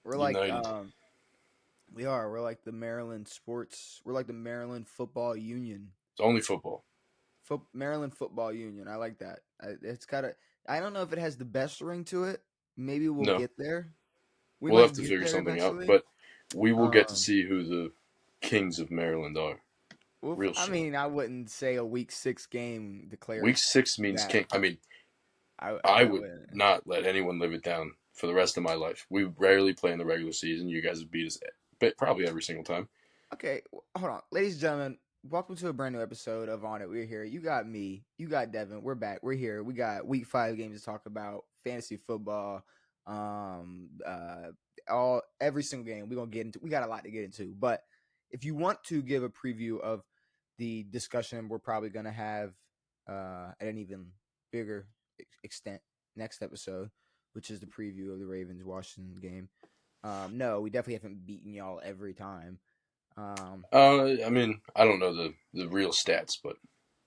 We're like United. we are. We're like the Maryland sports. We're like the Maryland Football Union. It's only football. Maryland Football Union. I like that. It's got a. I don't know if it has the best ring to it. Maybe we'll No, get there. We we'll have might to get figure there something out, eventually. but we will get to Um, see who the kings of Maryland are well, real I soon. mean, I wouldn't say a week 6 game Week declares 6 means that. king. I mean, I I that would would. not let anyone live it down for the rest of my life. We rarely play in the regular season. You guys have beat us probably every single time. Okay, hold on, ladies and gentlemen. Welcome to a brand new episode of On It. We're here. You got me. You got Devin. We're back. We're here. We got week 5 games to talk about. Fantasy football. Um. All every single game. We're gonna get into. We got a lot to get into. But if you want to give a preview of the discussion, we're probably gonna have at an even bigger extent next episode, which is the preview of the Ravens Washington game. No, we definitely haven't beaten y'all every time. Um, I mean, I don't know the real stats, but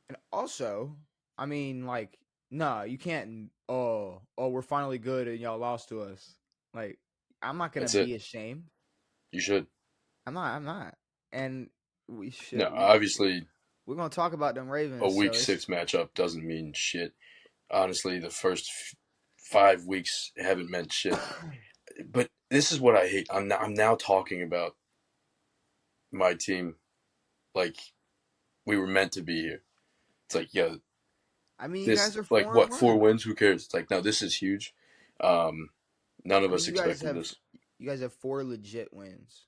and also, I mean, like, no, you can't. Oh, we're finally good, and y'all lost to us. Like, I'm not gonna that's it. be ashamed. You should. I'm not. I'm not. And we No, should. obviously, We're gonna talk about them a Ravens. week So it's 6 matchup doesn't mean shit. Honestly, the first 5 weeks haven't meant shit. But this is what I hate. I'm now talking about my team like we were meant to be here. It's like, yeah, I mean, you this guys are like four and what 4 one. wins? Who cares? It's like no, this is huge. Um, None I of mean, us expected this. you guys have 4 legit wins.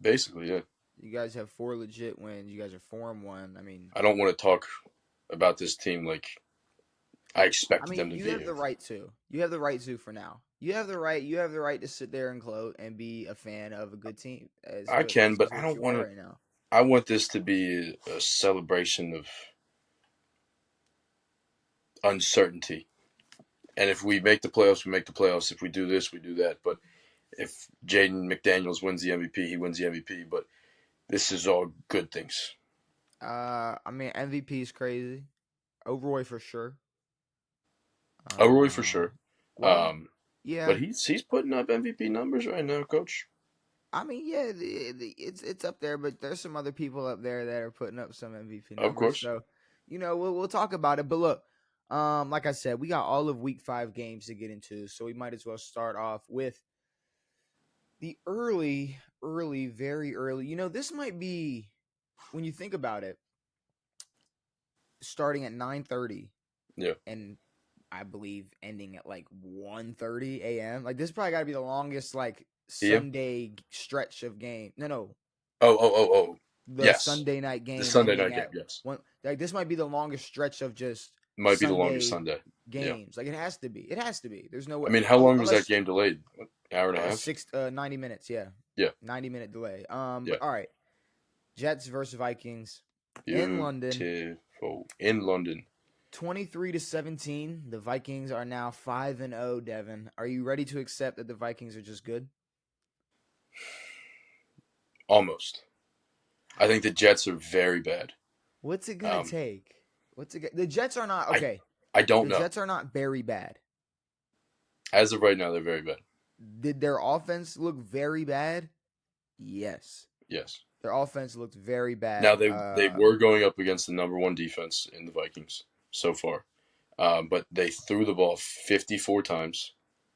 Basically, yeah. You guys have 4 legit wins. You guys are 4-1. I mean, I don't want to talk about this team like I I expected mean, them to you be have here. the right to. You have the right to for now. You have the right. You have the right to sit there and gloat and be a fan of a good team. As I what can, this but is I what don't you want are to. right now. I want this to be a celebration of uncertainty. And if we make the playoffs, we make the playoffs. If we do this, we do that. But if Jaden McDaniels wins the MVP, he wins the MVP. But this is all good things. I mean, MVP is crazy. Overroy for sure. Elroy for Uh, sure. well, Um, but yeah. he's putting up MVP numbers right now, Coach. I mean, yeah, it's up there, but there's some other people up there that are putting up some MVP Of numbers. course. So, we'll talk about it. But look, like I said, we got all of week 5 games to get into, so we might as well start off with the early, very early. This might be when you think about it, starting at 9:30 Yeah. and I believe ending at like 1:30 a.m. Like this probably got to be the longest like Ian. Sunday stretch of game. No, Oh. the Yes. Sunday night The game Sunday ending night game. at Yes. one. Like this might be the longest stretch of just Might be the longest Sunday Sunday. Yeah. games. Like it has to be. It has to be. There's no I way mean, how long was that unless game delayed? What, hour and a half? 90 minutes. Yeah, Yeah. 90-minute delay. Yeah. But all right, Jets versus Vikings in London. Beautiful. In London. 23-17. The Vikings are now 5-0. Devin, are you ready to accept that the Vikings are just good? Almost. I think the Jets are very bad. What's it gonna Um, take? The Jets are not I okay. I don't The know. Jets are not very bad. As of right now, they're very bad. Did their offense look very bad? Yes. Yes. Their offense looked very Now bad. they were going up against the number one defense in the Vikings so far, but they threw the ball 54 times,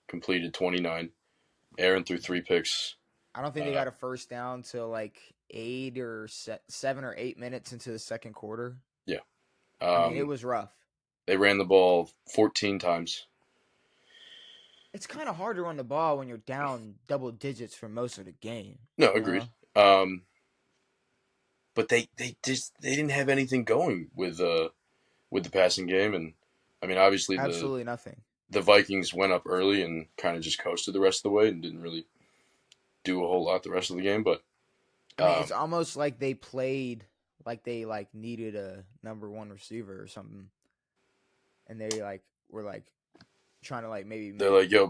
completed 29. Aaron threw 3 picks. I don't think they Uh, got a first down till like 7 or 8 minutes into the second quarter. yeah. I mean, it Um, was rough. they ran the ball 14 times. It's kind of hard to run the ball when you're down double digits for most of the game. No, You agreed. know, But they didn't have anything going with the passing game, and I mean obviously absolutely nothing. the Vikings went up early and kind of just coasted the rest of the way and didn't really do a whole lot the rest of the game. But I mean, it's um, almost like they played like they like needed a number one receiver or something, and they like were like trying to like maybe they're like, yo,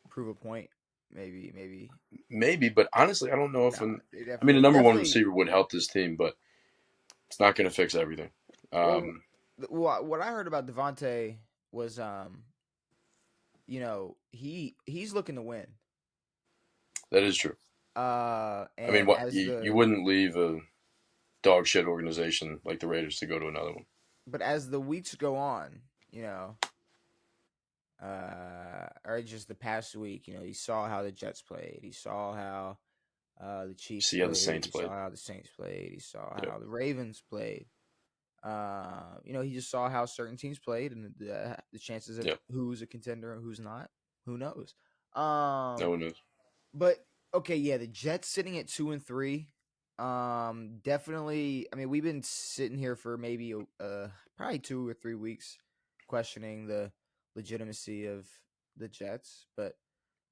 prove a point. Maybe. maybe. But honestly, I don't know if Nah, they I mean, a definitely number one definitely. receiver would help this team, but it's not going to fix everything. Well, Um, what I heard about Devontae was he's looking to win. That is true. I mean, And what as you the wouldn't leave a dog shit organization like the Raiders to go to another one. but as the weeks go on, or just the past week, he saw how the Jets played. He saw how the Chiefs See how the played. Saints He saw played. how the Saints played. He saw Yep. how the Ravens played. He just saw how certain teams played and the chances of Yep. who's a contender and who's not. Who knows? No one knows. But okay, yeah, the Jets sitting at 2-3. Definitely. I mean, we've been sitting here for maybe probably 2 or 3 weeks, questioning the legitimacy of the Jets, but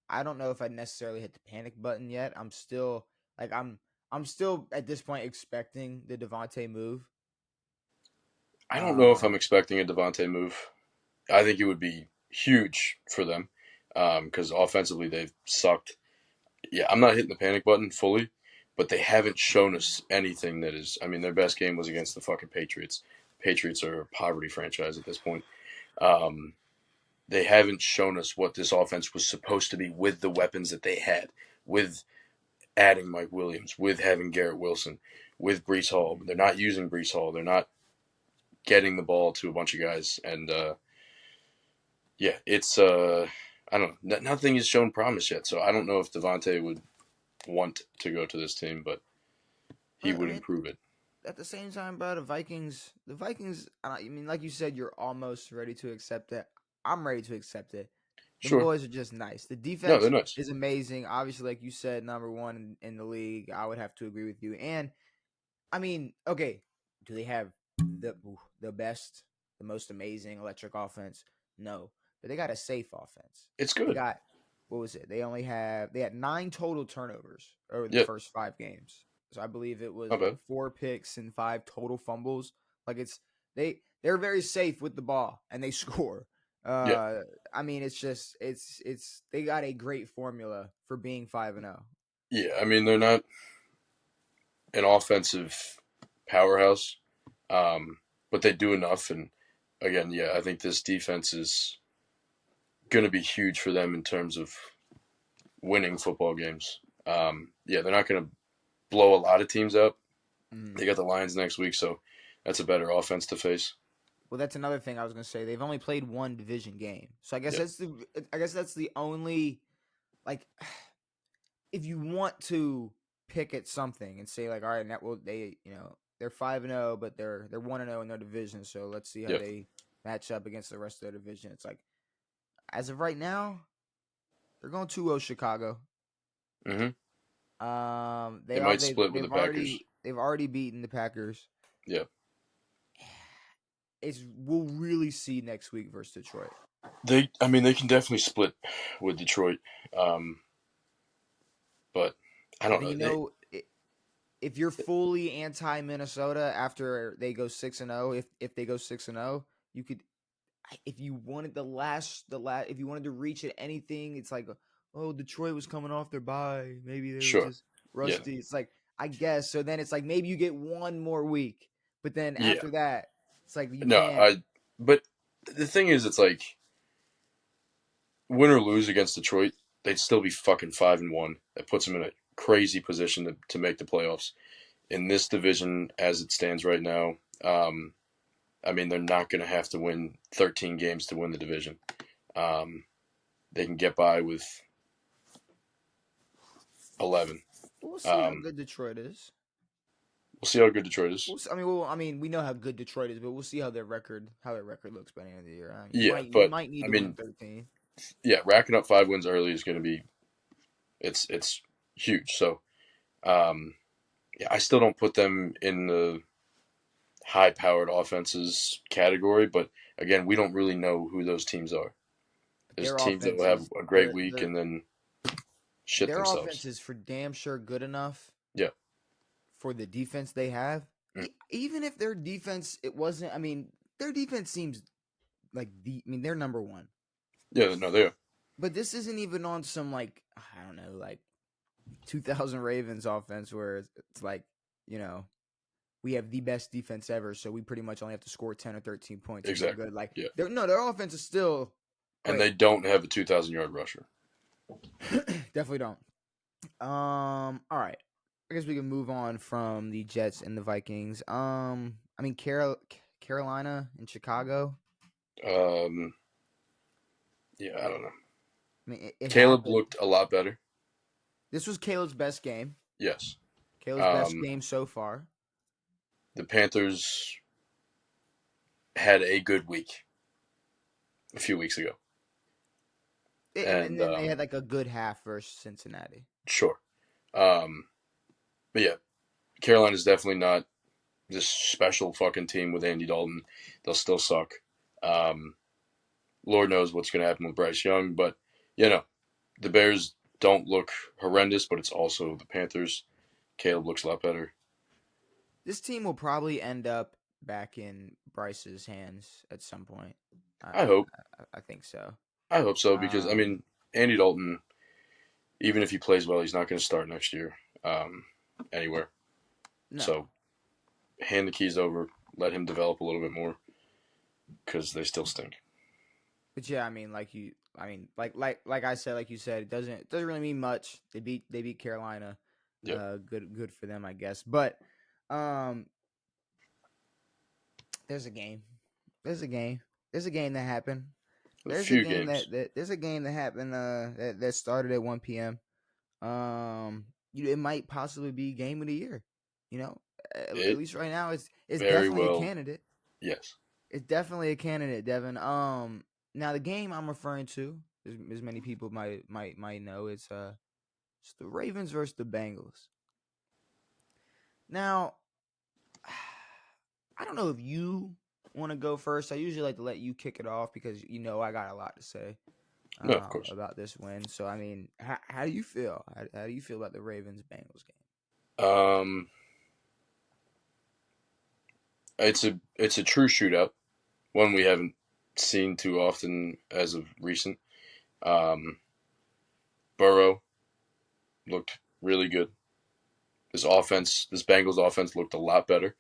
I don't know if I necessarily hit the panic button yet. I'm still like I'm still at this point expecting the Devontae move. I don't know if I'm Um, expecting a Devontae move. I think it would be huge for them because offensively they've sucked. Yeah, I'm not hitting the panic button fully, but they haven't shown us anything that is. I mean, their best game was against the fucking Patriots. Patriots are a poverty franchise at this point. Um, they haven't shown us what this offense was supposed to be with the weapons that they had, with adding Mike Williams, with having Garrett Wilson, with Brees Hall. They're not using Brees Hall. They're not getting the ball to a bunch of guys, and yeah, it's I don't know. Nothing has shown promise yet, so I don't know if Devontae would want to go to this team, but he but I would mean, improve it. at the same time, bro, the Vikings. I mean, like you said, you're almost ready to accept it. I'm ready to accept it. Them Sure. boys are just nice. The No, they're defense nice. is amazing. Obviously, like you said, number one in the league. I would have to agree with you. And I mean, okay, do they have the best, the most amazing electric offense? No, but they got a safe offense. It's They good. got what was it? They had 9 total turnovers over the Yeah, first 5 games. So I believe it was not what bad. 4 picks and 5 total fumbles. Like they're very safe with the ball and they score. Yeah, Uh, I mean, it's just they got a great formula for being 5-0. yeah. I mean, they're not an offensive powerhouse, um, but they do enough. And again, yeah, I think this defense is going to be huge for them in terms of winning football games. Yeah, they're not going to blow a lot of teams up. Mm. They got the Lions next week, so that's a better offense to face. Well, that's another thing I was gonna say. They've only played one division game, so Yeah, I guess that's the only like if you want to pick at something and say like, all right, that well they they're 5-0, but they're 1-0 in their division, so let's see how yeah. they match up against the rest of their division. It's like as of right now, they're going 2-0 Chicago. Mm-hmm. They They are might split with the Packers. they've already beaten the Packers. Yeah, We'll really see next week versus Detroit. they. I mean, they can definitely split with Detroit, um, but I But don't then know. They if you're fully anti Minnesota after they go 6-0, if they go 6-0, you could if you wanted if you wanted to reach at anything, it's like oh Detroit was coming off their bye, maybe they were sure. just Yeah, rusty. It's like I guess so. Then it's like maybe you get one more week, but then yeah. after that, it's like you No, can't. I. But the thing is, it's like win or lose against Detroit, they'd still be fucking 5-1. That puts them in a crazy position to make the playoffs in this division as it stands right now. I mean, they're not going to have to win 13 games to win the division. Um, they can get by with 11. We'll see how Um, good Detroit is. we'll see how good Detroit is. I mean, we know how good Detroit is, but we'll see how their record looks by the end of the year. Yeah, You but might need I to win mean, 13. yeah, racking up 5 wins early is going to be it's huge. So, um, yeah, I still don't put them in the high-powered offenses category, but again, we don't really know who those teams are. There's Their teams that offense will have is a great week and then shit their offense themselves. is for damn sure good enough Yeah. for the defense they have. Mm. Even if their defense, it wasn't. I mean, their defense seems like they're number one. Yeah, no, they are. But this isn't even on some like I don't know, like 2000 Ravens offense where it's like we have the best defense ever, so we pretty much only have to score 10 or 13 points and we're Exactly. good. Like Yeah. their offense is still And they great. don't have a 2,000 yard rusher. Definitely don't. All right. I guess we can move on from the Jets and the Vikings. I mean, Carolina and Chicago. Um, yeah, I don't know. I mean, it Caleb happened. looked a lot better. This was Caleb's best game. Yes. Caleb's best Um, game so far. the Panthers had a good week a few weeks ago, And and then they had like a good half versus Cincinnati. sure. Um, but yeah, Carolina's definitely not this special fucking team with Andy Dalton. They'll still suck. Um, Lord knows what's going to happen with Bryce Young, but you know, the Bears don't look horrendous, but it's also the Panthers. Caleb looks a lot better. This team will probably end up back in Bryce's hands at some point. I I hope. I think so. I hope so because I Um, mean, Andy Dalton, even if he plays well, he's not going to start next year anywhere. no, So hand the keys over, let him develop a little bit more because they still stink. but yeah, like I said, like you said, it doesn't really mean much. They beat Carolina. Yep. Good for them, I guess. But um, there's a game. There's a game. There's a game that happened. A few games. There's a game that happened that started at 1 p.m. It might possibly be game of the year. You know, at It least right now, it's very definitely a well, candidate. yes. It's definitely a candidate, Devin. Now the game I'm referring to, as many people might know, it's the Ravens versus the Bengals. Now, I don't know if you want to go first. I usually like to let you kick it off because I got a lot to say No, of course. about this win. So I mean, how do you feel? How do you feel about the Ravens Bengals game? Um, it's a true shootout, one we haven't seen too often as of recent. Um, Burrow looked really good. This Bengals offense looked a lot better.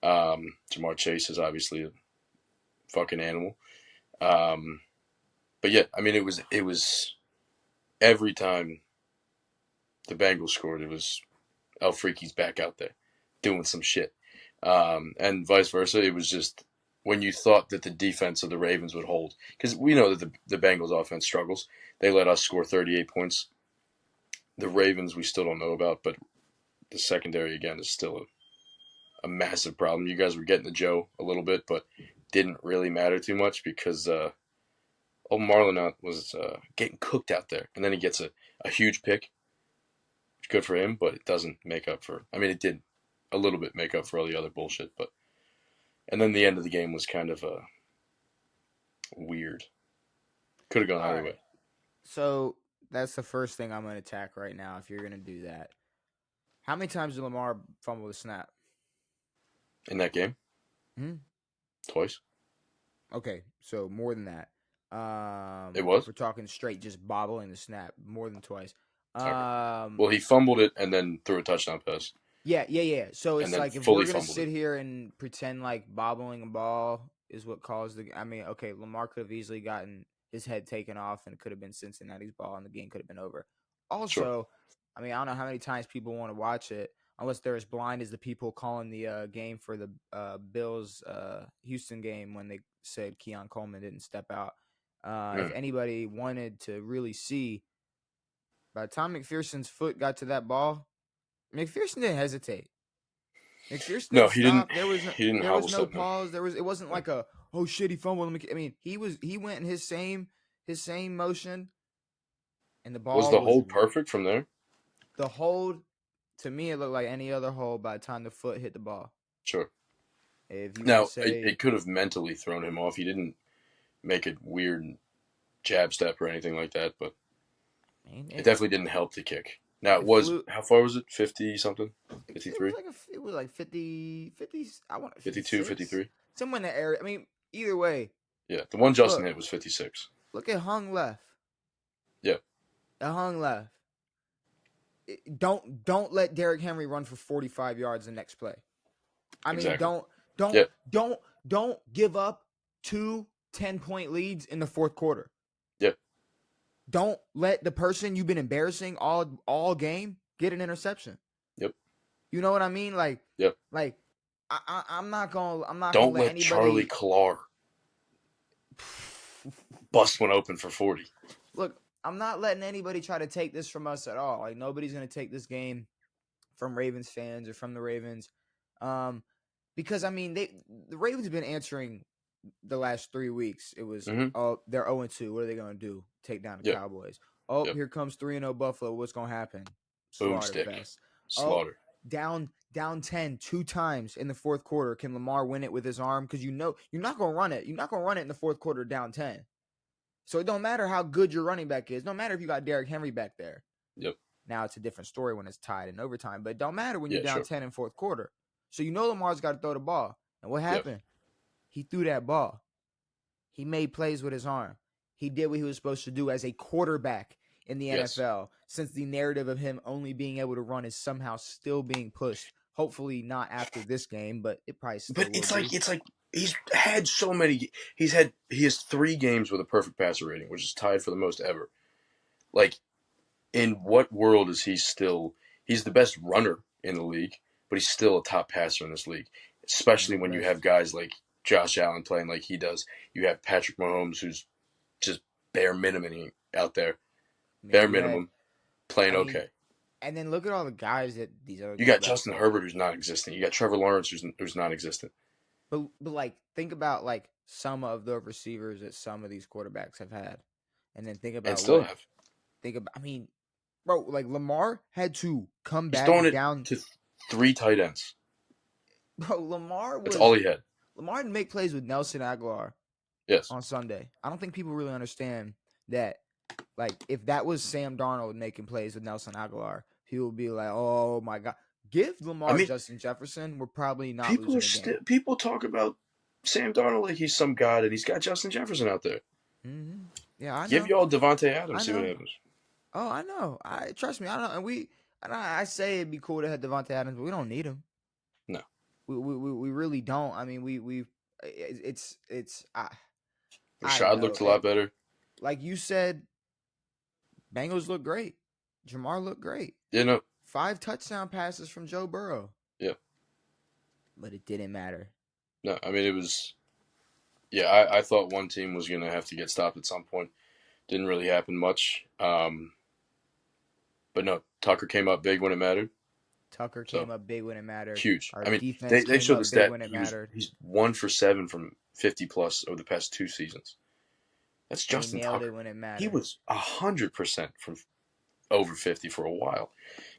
Jamar Chase is obviously a fucking animal. Um, but yeah, I mean, it was every time the Bengals scored, it was El Freaky's back out there doing some shit, and vice versa. It was just when you thought that the defense of the Ravens would hold, because we know that the Bengals offense struggles. They let us score 38 points. The Ravens we still don't know about, but the secondary again is still a massive problem. You guys were getting to Joe a little bit, but didn't really matter too much because Marlon was getting cooked out there, and then he gets a huge pick. Good for him, but it doesn't make up for. I mean, it did a little bit make up for all the other bullshit, but and then the end of the game was kind of weird. Could have gone All either right. way So that's the first thing I'm going to attack right now. If you're going to do that, how many times did Lamar fumble the snap? in that game. Hmm? Twice. Okay, so more than that. It If was we're talking straight, just bobbling the snap, more than twice. okay. Um, Well, he fumbled it and then threw a touchdown pass, yeah. So and it's then like if we're fully gonna fumbled sit it. here and pretend like bobbling a ball is what caused the. I mean, okay, Lamar could have easily gotten his head taken off, and it could have been Cincinnati's ball, and the game could have been over. Sure. Also, I mean, I don't know how many times people want to watch it, unless they're as blind as the people calling the game for the Bills Houston game when they said Keon Coleman didn't step out. If Mm. anybody wanted to really see, by the time McPherson's foot got to that ball, McPherson didn't hesitate. McPherson No, didn't he didn't. stop. There was no, He didn't there was hobble no step. No. pause. It wasn't No. like a oh shit he fumbled. I mean he went in his same motion, and the Was ball the was hold perfect from there? the hold. To me, it looked like any other hold by the time the foot hit the ball. Sure. If you want to Now say, it could have mentally thrown him off. He didn't make a weird jab step or anything like that, but man, it definitely didn't help the kick. Now it it was flew. how far was it? 50 something? It was 53? like it was like 50. I want 52, 56, 53? somewhere in that area. I mean, either way, Yeah, the one Justin look, hit was 56. look at hung left. Yeah, It hung left. Don't let Derrick Henry run for 45 yards the next play. I mean, exactly. don't Yeah, don't give up two 10-point leads in the fourth quarter. yeah. Don't let the person you've been embarrassing all game get an interception. Yep. You know what I mean? Yep. Like I'm not gonna Don't let let Charlie anybody. Clark bust one open for 40. Look, I'm not letting anybody try to take this from us at all. Like nobody's gonna take this game from Ravens fans or from the Ravens, um, because I mean the Ravens have been answering the last 3 weeks. It was Mm-hmm. they're 0-2. What are they gonna do? Take down the Yep. Cowboys. Oh, Yep. here comes 3-0 Buffalo. What's gonna happen? Slaughter Boomstick. fest. Oh, Slaughter. down 10 2 times in the fourth quarter. Can Lamar win it with his arm? Because you know you're not gonna run it. You're not gonna run it in the fourth quarter down 10. So it don't matter how good your running back is. No matter if you got Derrick Henry back there. Yep. Now it's a different story when it's tied in overtime, but it don't matter when you're Yeah, down sure. 10 in fourth quarter. So you know Lamar's got to throw the ball. And what Yep. happened? He threw that ball. He made plays with his arm. He did what he was supposed to do as a quarterback in the Yes. NFL, since the narrative of him only being able to run is somehow still being pushed. Hopefully not after this game, but it probably still But will be. it's like he's had so many. He has 3 games with a perfect passer rating, which is tied for the most ever. Like, in what world is he still? He's the best runner in the league, but he's still a top passer in this league. One of Especially the when you best. have guys like Josh Allen playing like he does. You have Patrick Mahomes, who's just bare minimum out there, I mean, bare you had, minimum, playing I mean, okay. and then look at all the guys that these other You got quarterbacks Justin play with. Herbert, who's non-existent. You got Trevor Lawrence, who's non-existent, But like think about like some of the receivers that some of these quarterbacks have had, and then think and about still what have. think about. I mean, bro, like Lamar had to come He's throwing back it down. to 3 tight ends. Bro, That's all he had. Lamar didn't make plays with Nelson Aguilar Yes. on Sunday. I don't think people really understand that. Like if that was Sam Darnold making plays with Nelson Aguilar, he would be like, "Oh my god." Give I Lamar mean, Justin Jefferson, we're probably not losing the game. people talk about Sam Darnold like he's some god, and he's got Justin Jefferson out there. Yeah, I Give know. y'all Devontae I Adams, see what know. happens. Oh, I know. I trust me. I know. I say it'd be cool to have Devontae Adams, but we don't need him. No, We really don't. I mean, it's I don't Rashad know. looked a lot better. Like you said, Bengals look great. Jamar looked great. You know, 5 touchdown passes from Joe Burrow, yeah, but it didn't matter. no. I mean, it was. Yeah, I thought one team was gonna have to get stopped at some point. Didn't really happen much. But no, Tucker came up big when it mattered. Tucker So came up big when it mattered. huge. Our I mean, defense they came showed the up big stat. when it mattered, He's 1 for 7 from 50 plus over the past 2 seasons. That's and he Justin nailed it Tucker. when it He mattered. was 100% from over 50 for a while.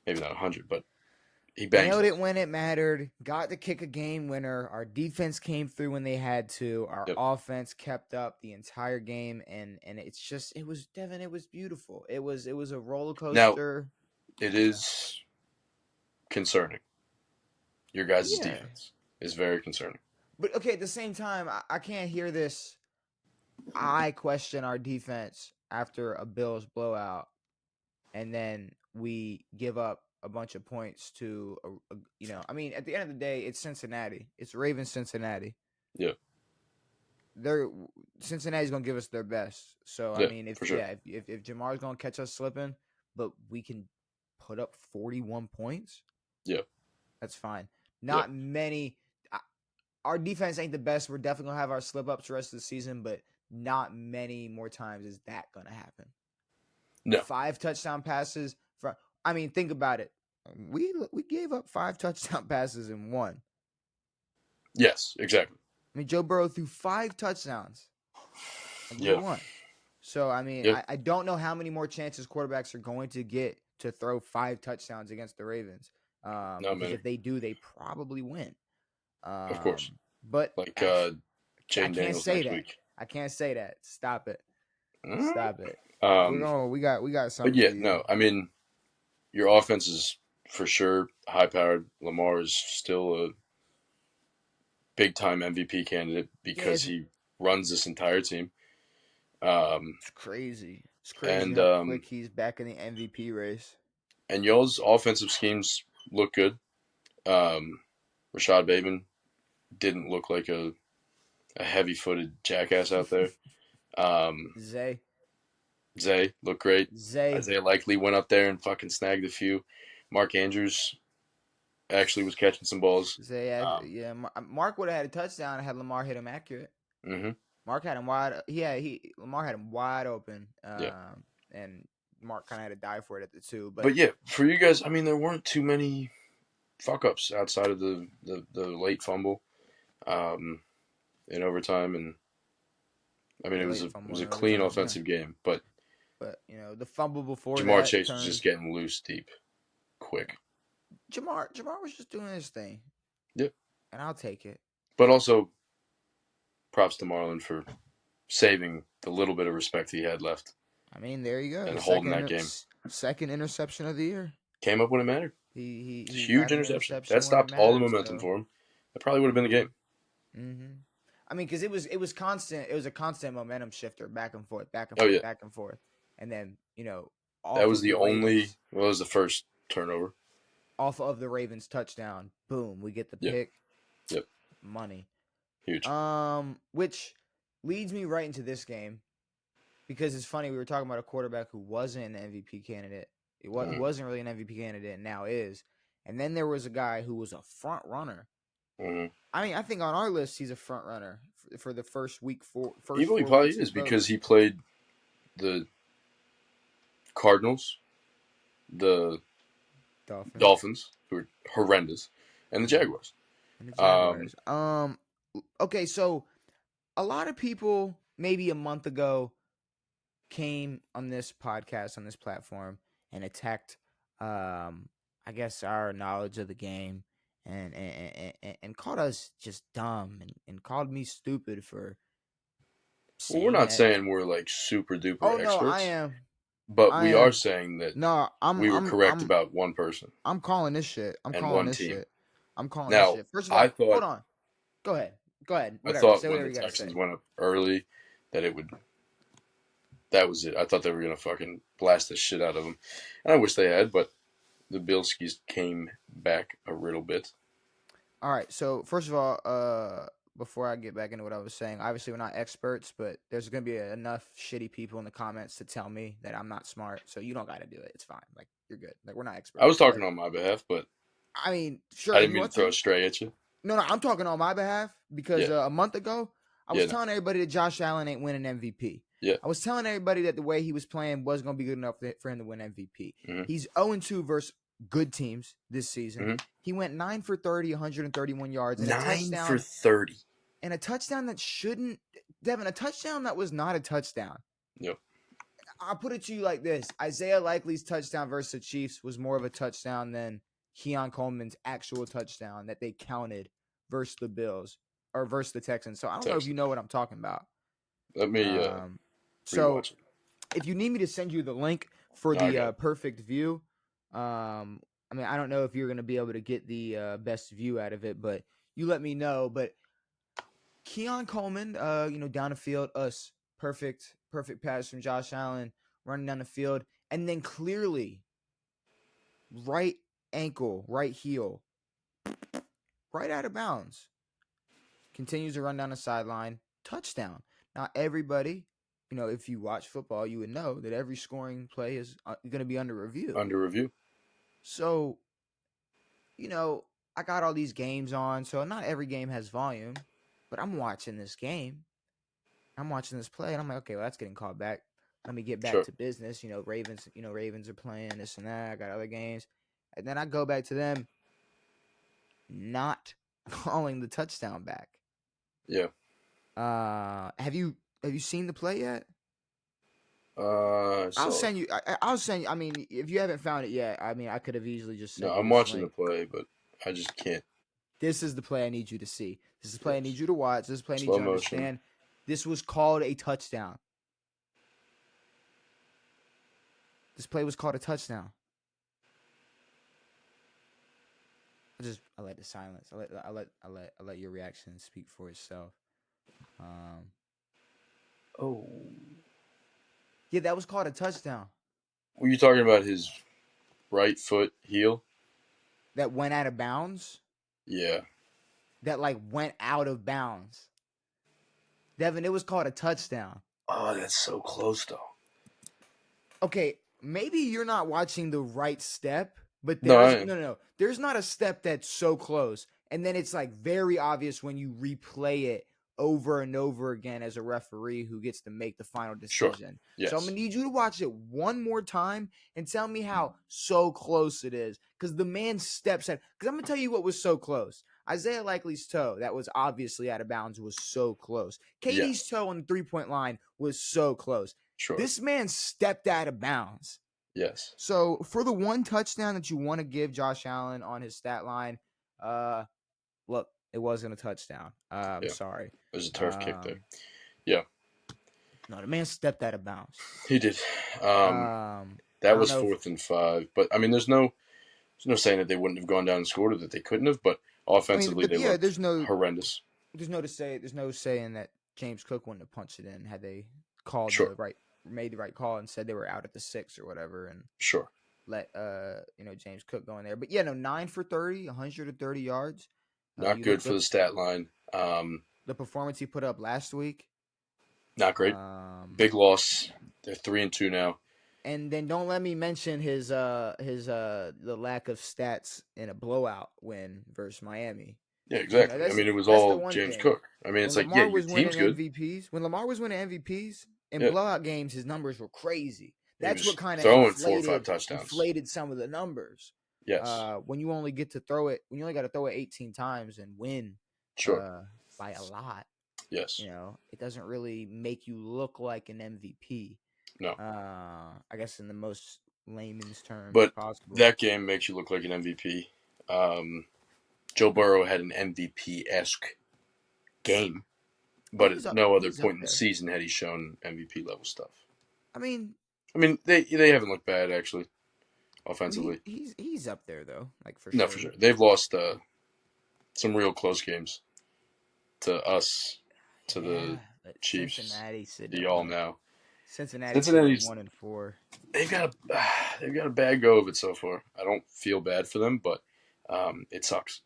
Maybe not 100, but he bangs Nailed those. it when it mattered. Got to kick a game winner. Our defense came through when they had to. Our Yep. offense kept up the entire game, and it's just it was Devin. It was beautiful. It was a roller Now, coaster. it is concerning. Your guys' Yeah, defense is very concerning. but okay. At the same time, I can't hear this. I question our defense after a Bills blowout, and then we give up a bunch of points to I mean, at the end of the day, it's Cincinnati. It's Ravens Cincinnati. Yeah, They're Cincinnati's gonna give us their best. So I yeah, mean, for sure. if Jamar's gonna catch us slipping, but we can put up 41 points, Yeah, that's fine. yeah. Not many. Our defense ain't the best. We're definitely gonna have our slip ups the rest of the season, but not many more times is that gonna happen. No. 5 touchdown passes from. I mean, think about it. We gave up 5 touchdown passes in one. Yes, exactly. I mean, Joe Burrow threw 5 touchdowns and we Yeah, won. So I mean, yeah. I don't know how many more chances quarterbacks are going to get to throw 5 touchdowns against the Ravens. Not Because many. if they do, they probably win. Of course. But Like I Jaden can't Daniels say next that. week. I can't say that. Stop it. Mm. Stop it. We're Um, going. We got but something yeah, for you. no. I mean, your offense is for sure high powered. Lamar is still a big time MVP candidate Yeah, because he runs this entire team. it's crazy. It's crazy And how quick he's back in the MVP race. y'all's offensive schemes look good. Um, Rashad Bateman didn't look like a heavy footed jackass out there. Um, Zay. Zay looked great. Zay, Isaiah Likely went up there and fucking snagged a few. Mark Andrews actually was catching some balls. yeah. Mark would have had a touchdown had Lamar hit him accurate. Mm-hmm. Mark had him wide. Lamar had him wide open. Yeah. And Mark kind of had to die for it at the two. But But yeah, for you guys, I mean, there weren't too many fuck ups outside of the late fumble in overtime, and I mean the it was late a it fumble was in a clean overtime, yeah. offensive game, but But the fumble before Jamar that Chase was turned. just getting loose deep, quick. Jamar was just doing his thing, Yep. and I'll take it. But also, props to Marlon for saving the little bit of respect he had left I mean, there you go. and holding that game. Second interception of the year. Came up when it mattered. He Huge got an interception. That when it stopped all the mattered. momentum So. for him. That probably would have been the game. Mm-hmm. I mean, because it was constant. It was a constant momentum shifter, back and forth, back and Oh forth, yeah, back and forth, and then that off was of the the only. Ravens, Well, that was the first turnover. off of the Ravens touchdown, boom, we get the Yep. pick. Yep. Money. Huge. Which leads me right into this game because it's funny we were talking about a quarterback who wasn't an MVP candidate. Who wasn't really an MVP candidate, and now is. And then there was a guy who was a front runner. Mm-hmm. I mean, I think on our list he's a front runner for the first He 4 probably weeks is of because voting. he played the Cardinals, the Dolphins, who are horrendous, and the Jaguars. And the Jaguars. Okay, so a lot of people maybe a month ago came on this podcast on this platform and attacked I guess our knowledge of the game and called us just dumb and called me stupid for Well, we're saying not that. saying we're like super Oh duper no, I experts, am. but I we are am. saying that No, we were correct about one person I'm calling this shit. and one team. I'm calling this Now, shit. First of I all, hold thought on. Go ahead. Go ahead. I Whatever. thought Say when whatever the you gotta Texans say. went up early that it would. That was it. I thought they were gonna fucking blast the shit out of them, and I wish they had, but the Bilskis came back a little bit. All right. So first of all, before I get back into what I was saying, obviously we're not experts, but there's gonna be enough shitty people in the comments to tell me that I'm not smart. So you don't got to do it. It's fine. Like you're good. Like we're not I was experts. talking But on my behalf, but I mean, sure, I if didn't you mean to want throw a to. stray at you. No, I'm talking on my behalf because Yeah, a month ago I was yeah, no. telling everybody that Josh Allen ain't winning MVP. Yeah. I was telling everybody that the way he was playing wasn't going to be good enough for him to win MVP. Mm-hmm. He's 0-2 versus good teams this season. Mm-hmm. He went 9 for 30, 131 yards, and 9 a touchdown. for 30. And a touchdown that shouldn't, Devin, a touchdown that was not a touchdown. Yep. I'll put it to you like this. Isaiah Likely's touchdown versus the Chiefs was more of a touchdown than Keon Coleman's actual touchdown that they counted versus the Bills or versus the Texans. So I don't know if you know what I'm talking about. Let me so rewatch it. if you need me to send you the link for the perfect view, I mean, I don't know if you're going to be able to get the best view out of it, but you let me know. But Keon Coleman, down the field, perfect pass from Josh Allen running down the field, and then clearly right ankle, right heel, right out of bounds. Continues to run down the sideline, touchdown. Now everybody, if you watch football, you would know that every scoring play is going to be under review. Under review. So, I got all these games on, so not every game has volume, but I'm watching this game. I'm watching this play, and I'm like, okay, well, that's getting called back. Let me get back to business. Ravens are playing this and that. I got other games. And then I go back to them not calling the touchdown back. Yeah. Have you seen the play yet? I'll send you. I'll send you. I mean, if you haven't found it yet, I mean, I could have easily just said. No, I'm watching the play, but I just can't. This is the play I need you to see. This is the play I need you to watch. This is the play I need you to motion. understand. This was called a touchdown. This play was called a touchdown. I let the silence. I let your reaction speak for itself. Yeah, that was called a touchdown. Were you talking about his right foot heel? That went out of bounds? Yeah. That went out of bounds. Devin, it was called a touchdown. Oh, that's so close though. Okay, maybe you're not watching the right step, but No, I there's am. no. There's not a step that's so close, and then it's like very obvious when you replay it over and over again as a referee who gets to make the final Sure. decision. So I'm Yes. gonna need you to watch it one more time and tell me how so close it is, because the man steps in. Because I'm gonna tell you what was so close. Isaiah Likely's toe, that was obviously out of bounds, was so close. Katie's Yes. toe on the 3-point line was so close. Sure. This man stepped out of bounds. Yes. So for the one touchdown that you want to give Josh Allen on his stat line, look, it wasn't a touchdown. I'm Yeah. sorry. There's a turf kick there. Um, Yeah. no, the man stepped out of bounds. He did. I That don't was know if 4th and 5. But I mean, there's no saying that they wouldn't have gone down and scored or that they couldn't have. But offensively, they yeah, looked horrendous. there's no saying that James Cook wouldn't have punched it in had they called Sure. made the right call and said they were out at the 6 or whatever, and Sure. let James Cook go in there. But yeah, no, 9 for 30, 130 yards. Not You good look for the stat line. the performance he put up last week. Not great. Um, Big loss. They're 3-2 now. and then don't let me mention his the lack of stats in a blowout win versus Miami. Yeah, exactly. I That's mean, it was the all one James thing. Cook. I mean, it's When like, yeah, Lamar your was winning team's good. MVPs in Yeah, blowout games, his numbers were crazy. he That's what was kind of throwing 4 or 5 touchdowns. inflated some of the numbers. Yes, When you only got to throw it 18 times and win sure. uh, by a lot, Yes, it doesn't really make you look like an MVP. no. I guess in the most layman's terms But possible. that game makes you look like an MVP. Joe Burrow had an MVP-esque game, but at no other He's up point in the there. season had he shown MVP level stuff. I mean, I mean, they haven't looked bad actually offensively. he's up there though, like for No, for sure. sure. They've lost some real close games to us, to Yeah, the but Chiefs, Cincinnati sitting to at y'all now. Cincinnati's 1-4. they've got a bad go of it so far. I don't feel bad for them, but it sucks.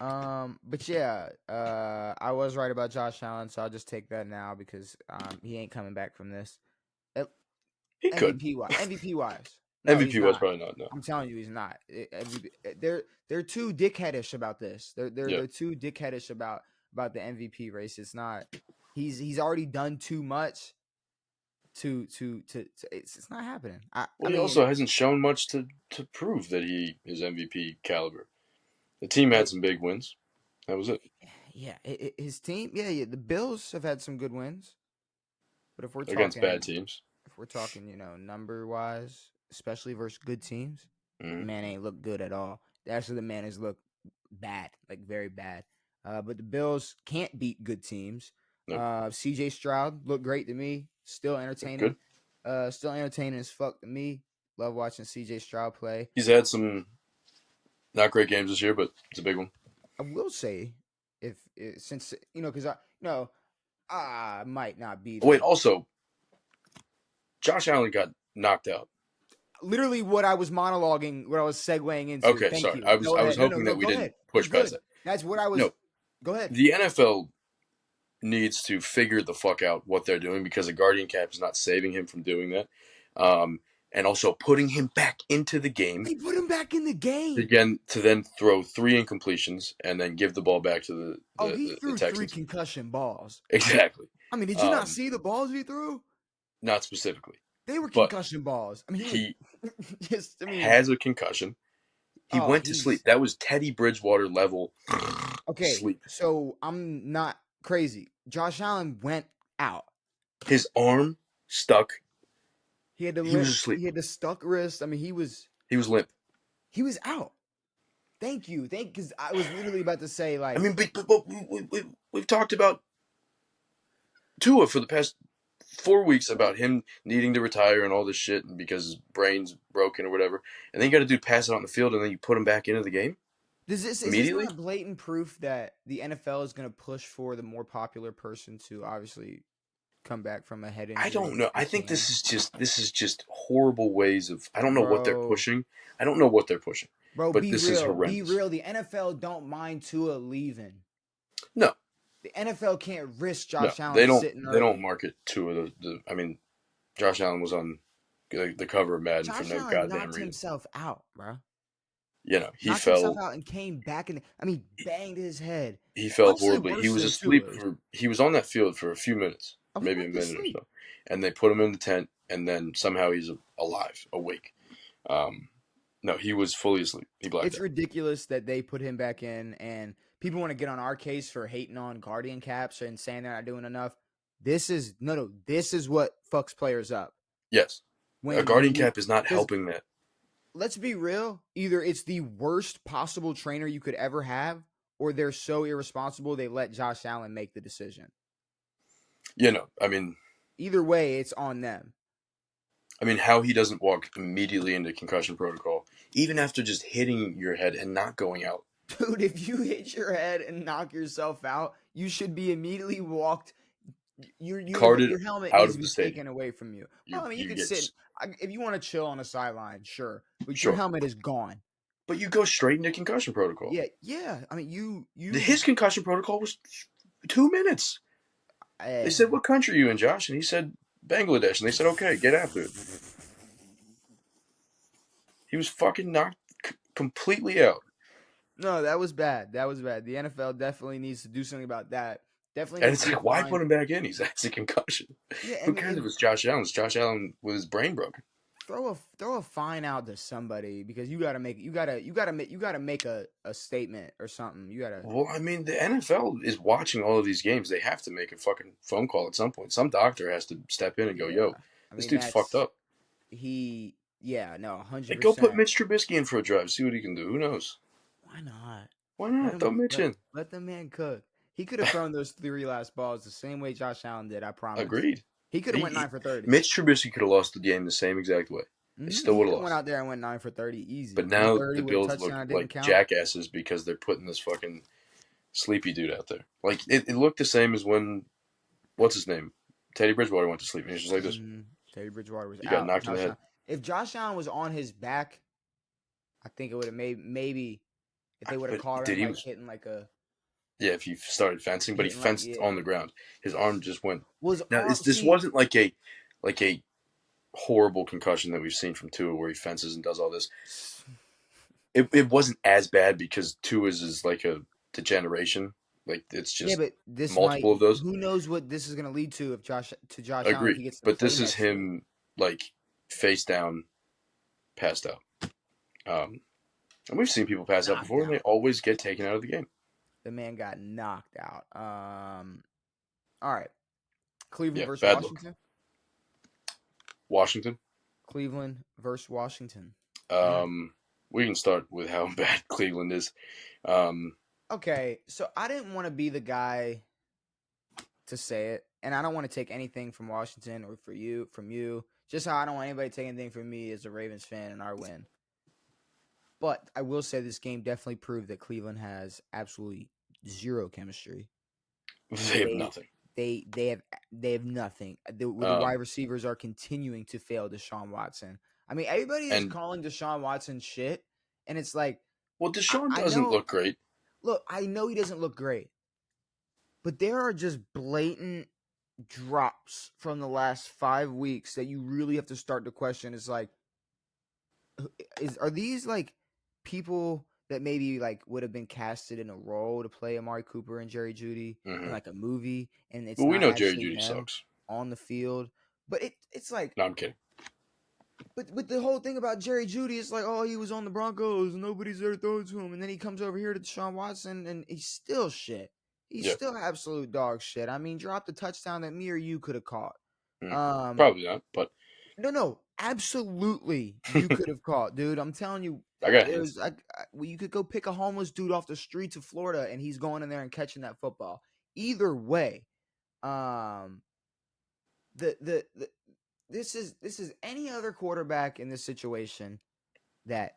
But yeah, I was right about Josh Allen, so I'll just take that now because he ain't coming back from this. Uh, He could. MVP wise, no, he's MVP was not. probably not. No, I'm telling you, he's not. They're too dickheadish about this. yeah, They're too dickheadish about the MVP race. It's not. He's already done too much to it's not happening. I well, he mean, also hasn't shown much to prove that he is MVP caliber. The team had but some big wins. That was it yeah, his team, yeah, the Bills have had some good wins, but against bad teams. if we're talking, number wise, especially versus good teams, the Mm-hmm. man ain't look good at all. Actually, the man has looked bad, like very bad. But the Bills can't beat good teams. Nope. CJ Stroud looked great to me. Still Good. entertaining. Still entertaining as fuck to me. Love watching CJ Stroud play. He's had some not great games this year, but it's a big one. I will say, if since because I might not be Wait, the also, Josh Allen got knocked out. literally what I was monologuing, what I was segueing into. Okay, Thank sorry. you. I Go was ahead. No, no, hoping no. that we Go didn't ahead. You're push past good. that. That's what I was. No, Go ahead. the NFL needs to figure the fuck out what they're doing because the Guardian Cap is not saving him from doing that. And also putting him back into the game They put him back in the game. again to then throw 3 incompletions and then give the ball back to Oh, he the threw 3 Texans. concussion balls. Exactly. I mean, did you not see the balls he threw? Not specifically, They were but concussion balls. I mean, he just. I mean, has a concussion. He oh, went to sleep. That was Teddy Bridgewater level okay. sleep. So I'm not crazy. Josh Allen went out. His arm stuck. He had the He was asleep. He had the stuck wrist. I mean, he was limp. out. Thank you, because I was literally about to say I like, mean, but we've talked about Tua for the past 4 weeks about him needing to retire and all this shit because his brain's broken or whatever, and then you got to do pass it on the field and then you put him back into the game is this immediately. not blatant proof that the NFL is going to push for the more popular person to obviously come back from a head injury? I don't know. If I they think can? this is just horrible ways of. I don't know what they're Bro, pushing. I don't know what they're pushing, but be this is real. Be horrendous. real. The NFL don't mind Tua leaving. No, The NFL can't risk no, Josh Allen sitting they don't early. market Tua. I mean, Josh Allen was on the cover of Madden for Josh no Allen goddamn knocked reason. himself out, bro. He Knocked himself fell. out and came back and banged his head. He fell Honestly, horribly. He worse was than asleep Tua's. he was on that field for a few minutes, Oh, he maybe a went to minute or sleep. so, and they put him in the tent, and then somehow he's alive, awake. Um, no, he was fully asleep. He blacked It's out. ridiculous that they put him back in, and people want to get on our case for hating on Guardian caps and saying they're not doing enough. This is no. This is what fucks players up Yes, a when guardian you cap is not because helping that. let's be real. Either it's the worst possible trainer you could ever have, or they're so irresponsible they let Josh Allen make the decision. I mean, Either way, it's on them. how he doesn't walk immediately into concussion protocol, even after just hitting your head and not going out. Dude, if you hit your head and knock yourself out, you should be immediately walked. Carted Your helmet out needs to of the be stadium. taken away from you. Well, I mean, you You could get sit if you want to chill on a sideline, sure, but your sure, helmet is gone. but you go straight into concussion protocol. Yeah. I mean, His concussion protocol was 2 minutes. They eh. said, "What country are you in, Josh?" And he said, "Bangladesh." And they said, "Okay, get after it." He was fucking knocked completely out. No, that was bad. That was bad. The NFL definitely needs to do something about that. Definitely And needs it's to be like, why put fined. him back in? He's has a concussion. Yeah, Who cares if and it's Josh Allen? It's Josh Allen with his brain broken. throw a fine out to somebody because you gotta make a statement or something. You gotta. Well, the NFL is watching all of these games. They have to make a fucking phone call at some point. Some doctor has to step in and go, Yeah, "Yo, I this mean dude's fucked that's up." he. Yeah, no, hundred Like, go put percent. Mitch Trubisky in for a drive. See what he can do. Who knows? Why not? Why Let not? Throw him Mitch in. let the man cook. He could have thrown those three last balls the same way Josh Allen did. I promise. Agreed. He could have went 9 for 30. Mitch Trubisky could have lost the game the same exact way. They still He would have could have went lost. out there and went 9 for 30 easy. But One now thirty the with a Bills look touchdown didn't like count. jackasses because they're putting this fucking sleepy dude out there. Like, it looked the same as when, what's his name? Teddy Bridgewater went to sleep. And he was just like this. Teddy Bridgewater was He got out. knocked in the head. If Josh Allen was on his back, I think it would have maybe if they would have But caught dude, him he like was, hitting like a yeah, if he started fencing, but he hitting like fenced on yeah the ground. His arm just went. was Now, arm this see wasn't like a horrible concussion that we've seen from Tua where he fences and does all this. It wasn't as bad because Tua's is like a degeneration. Like, it's yeah, just but this might multiple of those. who knows what this is gonna lead to if Josh Allen if Agreed. he gets to But play this is next year. him, like, face down, passed out. And we've seen people pass out Knocked before, and they out. always get taken out of the game. The man got knocked out. All right. Cleveland Yeah, versus bad luck. Washington. Washington. Cleveland versus Washington. We can start with how bad Cleveland is. Okay, so I didn't want to be the guy to say it, and I don't want to take anything from Washington or from you. Just how I don't want anybody to take anything from me as a Ravens fan in our win. But I will say this game definitely proved that Cleveland has absolutely zero chemistry. They have nothing. They have nothing. The wide receivers are continuing to fail Deshaun Watson. I mean, everybody is calling Deshaun Watson shit, and it's like, well, Deshaun doesn't look great. Look, I know he doesn't look great, but there are just blatant drops from the last 5 weeks that you really have to start to question. It's like, are these like people that maybe like would have been casted in a role to play Amari Cooper and Jerry Jeudy in like a movie, and it's Well, we not know Jerry actually Jeudy them sucks on the field? But it's like, no, I'm kidding. But the whole thing about Jerry Jeudy is like, oh, he was on the Broncos and nobody's there to throw it to him, and then he comes over here to Deshaun Watson and he's still shit. He's still absolute dog shit. I mean, dropped a touchdown that me or you could have caught. Probably not, but no, absolutely you could have caught, dude. I'm telling you, I got hands. you could go pick a homeless dude off the streets of Florida and he's going in there and catching that football. Either way, this is any other quarterback in this situation that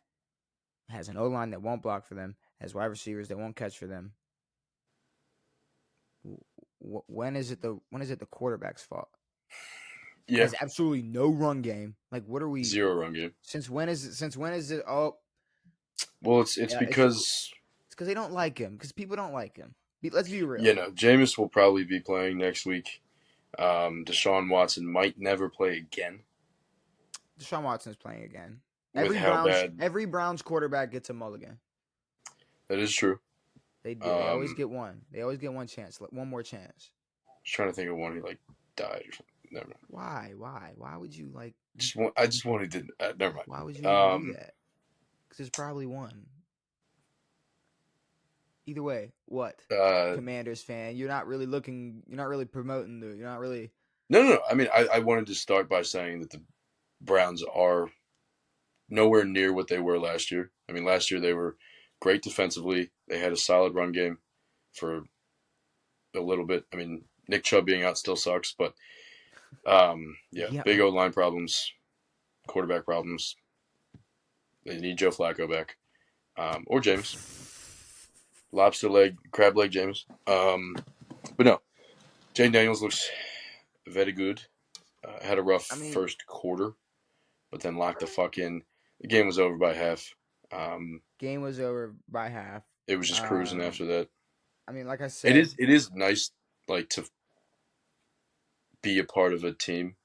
has an O-line that won't block for them, has wide receivers that won't catch for them. When is it the quarterback's fault? Yeah, has absolutely no run game. Like, what are we? Zero run game. Since when is it? Oh, well, it's because it's because they don't like him. Because people don't like him. Let's be real. Yeah, no, Jameis will probably be playing next week. Deshaun Watson might never play again. Deshaun Watson's playing again. With how bad Every Browns quarterback gets a mulligan. that is true. They do. They always get one. They always get one chance. One more chance. I was trying to think of one who like died or something. Never mind. Why? Why would you like? I just wanted to. Never mind. Why would you even do that? Because there's probably one. Either way, what? Commanders fan, you're not really looking. You're not really promoting the. You're not really. No. I mean, I wanted to start by saying that the Browns are nowhere near what they were last year. I mean, last year they were great defensively. They had a solid run game for a little bit. I mean, Nick Chubb being out still sucks, but yeah. Big O-line problems, quarterback problems. They need Joe Flacco back, or James. Lobster leg, crab leg James. But no, Jane Daniels looks very good. Had a rough first quarter, but then locked the fuck in. The game was over by half. Game was over by half. It was just cruising after that. I mean, like I said, it is nice, like, to be a part of a team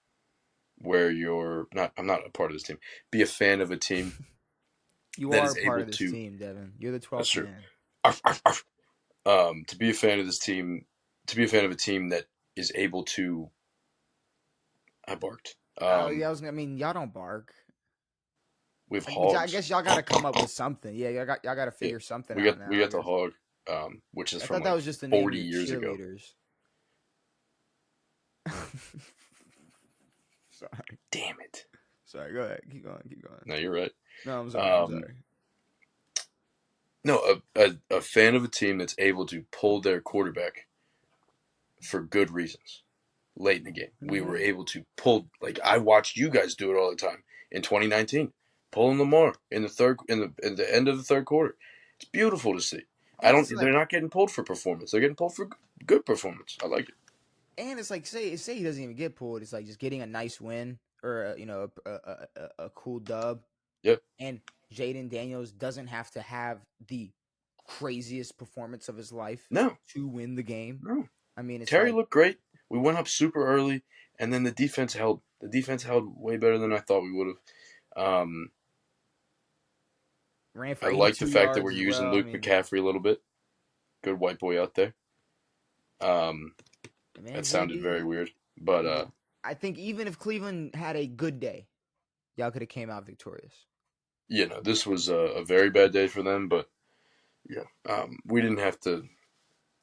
where you're not. I'm not a part of this team. Be a fan of a team. You are a part of this team, Devin. You're the 12th man. To be a fan of this team, to be a fan of a team that is able to. I barked. I mean, y'all don't bark. With hogs. I guess y'all got to come up with something. Yeah, y'all got to figure something out now. We got the hog, which is from that was just the 40 years ago. Sorry. Damn it. Sorry, go ahead. Keep going. No, you're right. No, I'm sorry. No, a fan of a team that's able to pull their quarterback for good reasons late in the game. We were able to pull, like, I watched you guys do it all the time in 2019, pulling Lamar in the end of the third quarter. It's beautiful to see. They're not getting pulled for performance. They're getting pulled for good performance. I like it. And it's like, say he doesn't even get pulled. It's like just getting a nice win or a cool dub. Yep. And Jaden Daniels doesn't have to have the craziest performance of his life to win the game. No. I mean, Terry looked great. We went up super early, and then the defense held. The defense held way better than I thought we would have. I like the fact that we're using Luke McCaffrey a little bit. Good white boy out there. That sounded very weird, but I think even if Cleveland had a good day, y'all could have came out victorious. This was a very bad day for them, but we didn't have to.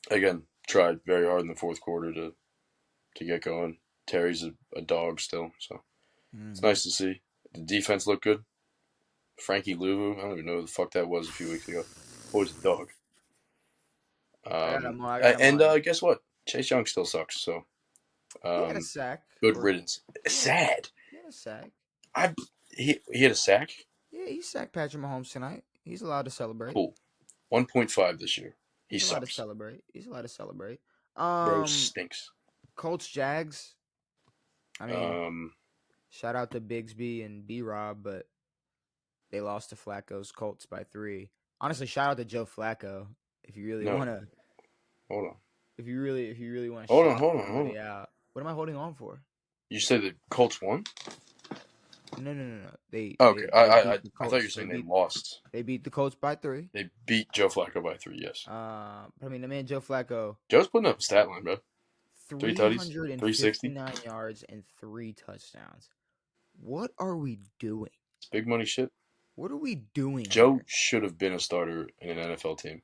Again, tried very hard in the fourth quarter to get going. Terry's a dog still, so it's nice to see. The defense looked good. Frankie Louvu, I don't even know who the fuck that was a few weeks ago. Boy's a dog. Guess what? Chase Young still sucks, so he had a sack. Good riddance. Sad. He had a sack. He had a sack? Yeah, he sacked Patrick Mahomes tonight. He's allowed to celebrate. Cool. 1.5 this year. He's allowed to celebrate. He's allowed to celebrate. Bro stinks. Colts Jags. I mean, shout out to Bigsby and B-Rob, but they lost to Flacco's Colts by 3. Honestly, shout out to Joe Flacco if you really want to. Hold on. If you really want to. Hold on. Yeah. What am I holding on for? You said the Colts won? No. I thought you were saying they lost. They beat the Colts by 3. They beat Joe Flacco by 3, yes. But I mean, the man Joe Flacco. Joe's putting up a stat line, bro. 3 tutties, 359 yards and 3 touchdowns. What are we doing? It's big money shit. What are we doing? Joe should have been a starter in an NFL team.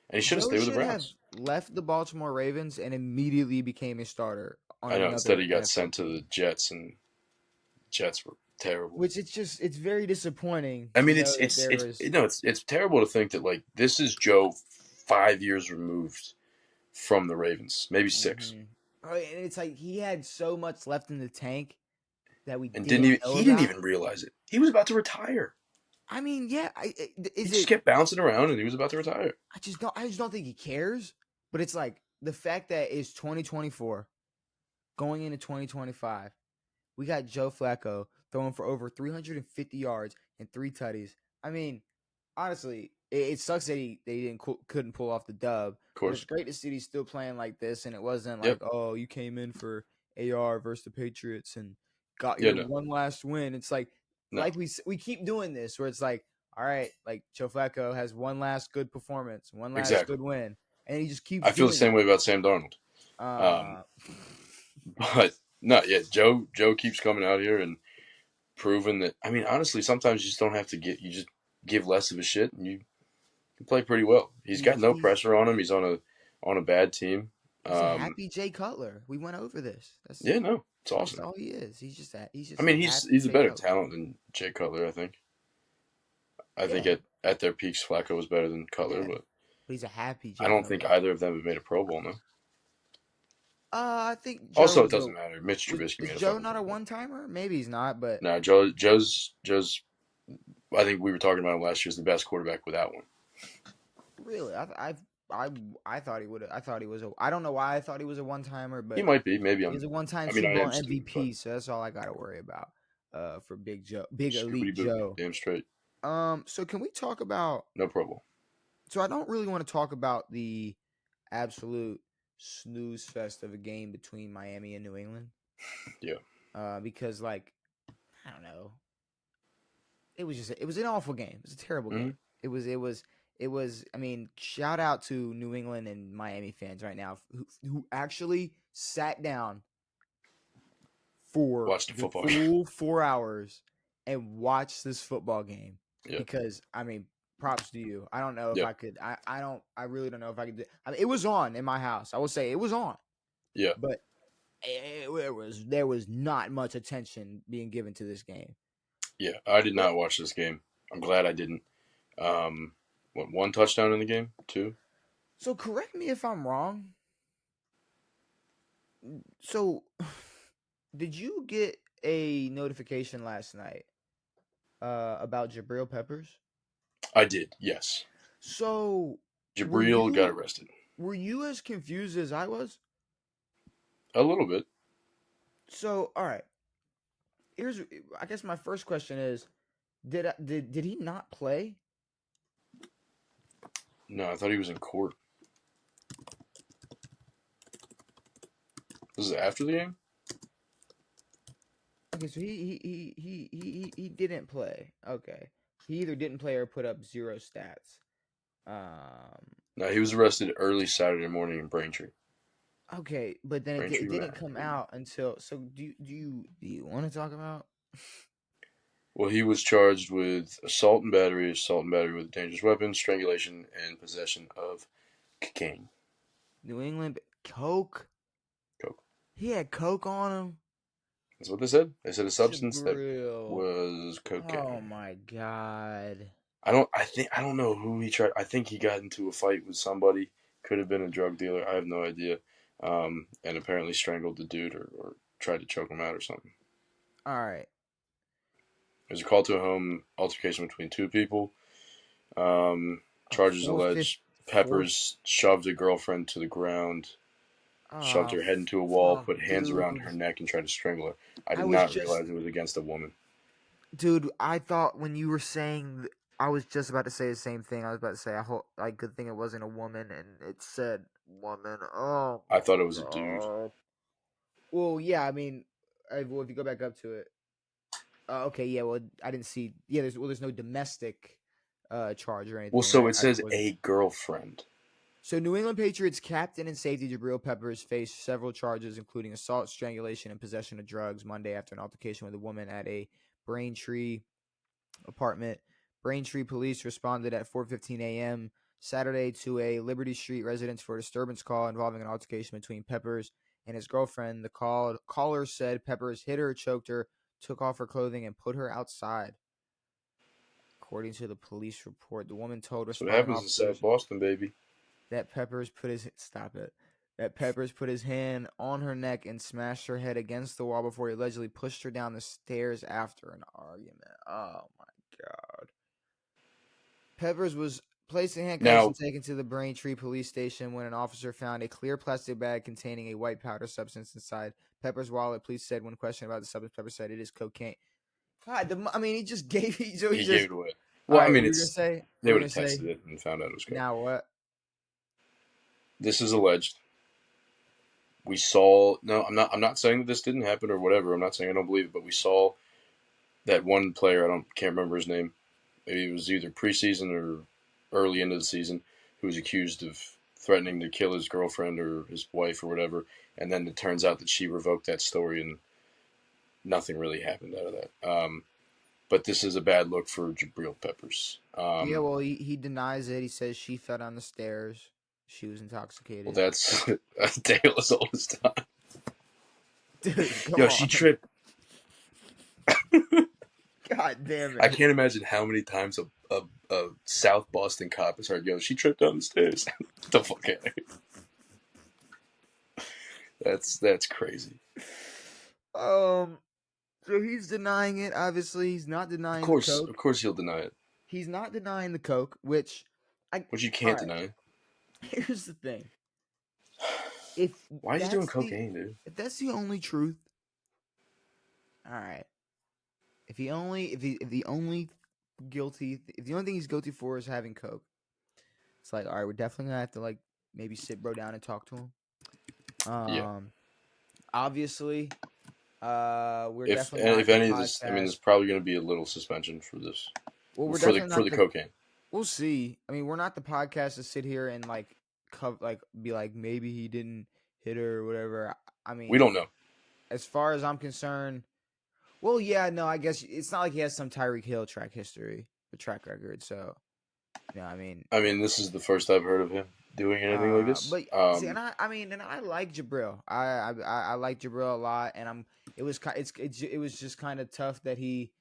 And he should have stayed with the Browns. Have left the Baltimore Ravens and immediately became a starter. Instead he got sent to the Jets, and Jets were terrible. Which it's very disappointing. I mean, it's terrible to think that, like, this is Joe 5 years removed from the Ravens, maybe 6. And it's like he had so much left in the tank that he didn't even realize it. He was about to retire. I mean, yeah. He just kept bouncing around, and he was about to retire. I just don't think he cares. But it's like the fact that it's 2024, going into 2025, we got Joe Flacco throwing for over 350 yards and 3 tutties. I mean, honestly, it sucks that they couldn't pull off the dub. Of course, it's great to see he's still playing like this, and it wasn't like, oh, you came in for AR versus the Patriots and got your one last win. It's like, No, we keep doing this where it's like, all right, like Joe Flacco has one last good performance, one last exactly. good win, and he just keeps I feel the doing same it. way about Sam Darnold. Um, Uh, but no, yeah, Joe keeps coming out here and proving that. I mean, honestly, sometimes you just don't have to get. You just give less of a shit, and you can play pretty well. He's got no he's pressure on him. He's on a bad team. he's a happy Jay Cutler. We went over this. Yeah, no, it's That's awesome. all he is. He's I just a mean, happy he's a Jay better Cutler. talent than Jay Cutler. I think. I think Yeah, at their peaks, Flacco was better than Cutler, yeah, but but he's a happy I Jay don't think Cutler. either of them have made a Pro Bowl. No. I think Joe Also, it was doesn't matter. Mitch was Trubisky is made a Joe fucking not Pro a Bowl. one timer? Maybe he's not, but No, Joe's. I think we were talking about him last year as the best quarterback without one. really, I I thought he would. I thought he was a. I don't know why I thought he was a one timer, He but might be. Maybe he was I'm. a one time I mean, Super I Bowl am stupid, but MVP. So that's all I got to worry about. For Big Joe, Big Scooby Elite Boo, Joe. damn straight. So can we talk about? No Pro Bowl. So I don't really want to talk about the absolute snooze fest of a game between Miami and New England. Yeah. Because like I don't know, it was an awful game. It was a terrible Mm-hmm. game. It was. I mean, shout out to New England and Miami fans right now who actually sat down for Watch the the football game. full 4 hours and watched this football game. Yeah. Because I mean, props to you. I don't know if Yeah. I could. I don't. I really don't know if I could. I mean, it was on in my house. I will say it was on, Yeah. but there was not much attention being given to this game. Yeah. I did But not watch this game. I'm glad I didn't. What, one touchdown in the game? Two? so correct me if I'm wrong. So did you get a notification last night about Jabrill Peppers? I did, yes. So were Jabrill got you arrested. were you as confused as I was? A little bit. So all right, here's I guess my first question is did he not play? No, I thought he was in court. This is after the game? Okay, so he didn't play. Okay, he either didn't play or put up zero stats. No, he was arrested early Saturday morning in Braintree. Okay, but then it Braintree, didn't Mass. come out until. So do you want to talk about Well, he was charged with assault and battery with a dangerous weapon, strangulation, and possession of cocaine. New England Coke? Coke. He had Coke on him. That's what they said. They said a substance that Jabril. was Oh cocaine. my god. I don't know who he tried. I think he got into a fight with somebody. Could have been a drug dealer. I have no idea. And apparently strangled the dude or tried to choke him out or something. All right. There's a call to a home altercation between two people. Charges Four fifth. allege Peppers shoved a girlfriend to the ground, shoved Oh her head into a wall, fuck, put hands around dude. her neck, and tried to strangle her. I I did was not just, realize it was against a woman. dude. I thought when you were saying, I was just about to say the same thing. I was about to say, I hope, like, good thing it wasn't a woman, and it said woman. Oh I my thought it was a dude. god. Well, yeah. I mean, well, if you go back up to it, okay, yeah. Well, I didn't see. Yeah, there's no domestic charge or Well, anything. so it I says wasn't. a girlfriend. So New England Patriots captain and safety Jabrill Peppers faced several charges, including assault, strangulation, and possession of drugs Monday after an altercation with a woman at a Braintree apartment. Braintree police responded at 4:15 a.m. Saturday to a Liberty Street residence for a disturbance call involving an altercation between Peppers and his girlfriend. The caller said Peppers hit her, choked her, took off her clothing, and put her outside. According to the police report, the woman told That's what responding happens in officers South Boston, baby. that Peppers put his hand on her neck and smashed her head against the wall before he allegedly pushed her down the stairs after an argument. Oh my god. Peppers was placed in handcuffs Now, and taken to the Braintree police station when an officer found a clear plastic bag containing a white powder substance inside Peppers' wallet. Police said when questioned about the substance, Peppers said it is cocaine. God, I mean, he just gave it. So he he gave just. it away. All Well, I right, mean, we were gonna say. they We were would gonna have say. tested it and found out it was coke. Now what? This is alleged. We saw. No, I'm not. I'm not saying that this didn't happen or whatever. I'm not saying I don't believe it, but we saw that one player, can't remember his name. Maybe it was either preseason or early into the season, who was accused of threatening to kill his girlfriend or his wife or whatever, and then it turns out that she revoked that story and nothing really happened out of that. But this is a bad look for Jabrill Peppers. Yeah, well, he denies it. He says she fell down the stairs. She was Well, intoxicated. that's a tale as old as time. Dude, come Yo, she on. tripped. God damn I it. can't imagine how many times a South Boston cop has heard, "Yo, she tripped down the stairs." Get the fuck out of here. That's crazy. Um, so he's denying it. Obviously, he's not denying the Of coke. course, he'll deny it, He's not denying the coke, which I. which you All can't right. deny. Here's the thing. If Why is he doing that's the cocaine, dude? if that's the only truth, all right. If the only if the only thing he's guilty for is having coke, it's like, all right, we're definitely gonna have to like maybe sit bro down and talk to him. Yeah. Obviously, we're definitely If not the any of this, I mean, podcast. there's probably going to be a little suspension for this, Well, we're for the definitely for not the the. cocaine. We'll see. I mean, we're not the podcast to sit here and like be like maybe he didn't hit her or whatever. I We mean, don't know. as far as I'm concerned, well, yeah, no, I guess it's not like he has some Tyreek Hill track history, the track record. So, I mean, I mean, this is the first I've heard of him doing anything like this. but see, and I mean, and I like Jabril. I like Jabril a lot, and it was it was just kind of tough that he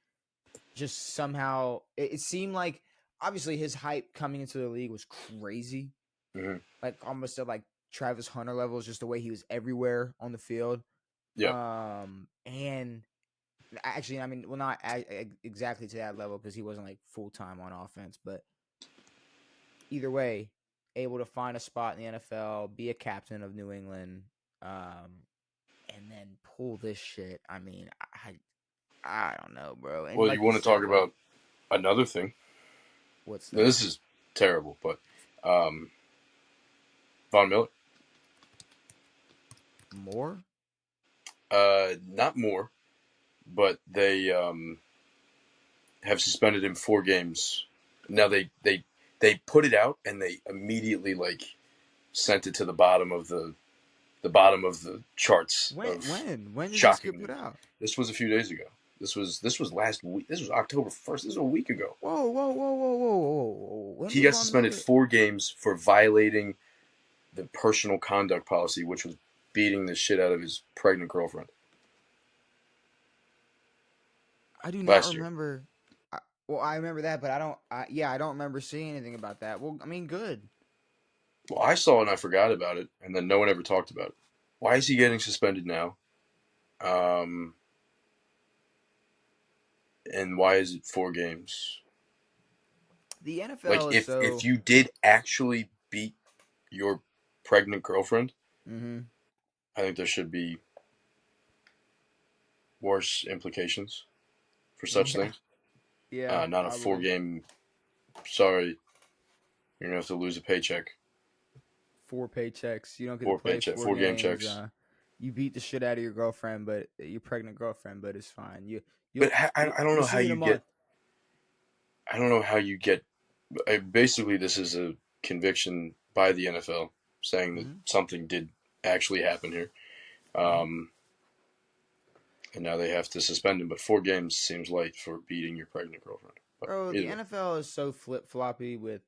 just somehow it seemed like obviously his hype coming into the league was crazy, hmm like almost at like Travis Hunter levels, just the way he was everywhere on the field. Yeah. And actually, I mean, well, not exactly to that level because he wasn't like full time on offense, but either way, able to find a spot in the NFL, be a captain of New England, and then pull this shit. I mean, I don't know, bro. And Well, you like you want to talk said, like about another thing? what's Now, that? this is terrible, but um, Von Miller, More? not more, but they have suspended him 4 games. Now they put it out and they immediately like sent it to the bottom of the charts of When did this shocking get put news. out? This was a few days ago. This was last week. This was October 1st. This was a week ago. Whoa, whoa, whoa, whoa, whoa, whoa, whoa! When He was got Von suspended Miller? 4 games for violating the personal conduct policy, which was beating the shit out of his pregnant girlfriend I do not last year. remember. Well, I remember that, but I don't. Yeah, I don't remember seeing anything about that. Well, I mean, good. Well, I saw it and I forgot about it, and then no one ever talked about it. Why is he getting suspended now? Um, and why is it 4 games? The Like, NFL is if so. you did actually beat your pregnant girlfriend, Mm-hmm. I think there should be worse implications for such Yeah, things. yeah, Not a four probably game. Sorry, you're gonna have to lose a paycheck. 4 paychecks. You don't get to Four play paycheck, four 4 game games. checks. You beat the shit out of your girlfriend, but your pregnant girlfriend, but it's fine. But You'll I don't you'll know how see me in a you get. month. I don't know how you get. Basically, this is a conviction by the NFL saying that Mm-hmm. something did actually happen here. Mm-hmm. Um, and now they have to suspend him. But 4 games seems light for beating your pregnant girlfriend. But Bro, the either way, NFL is so flip floppy with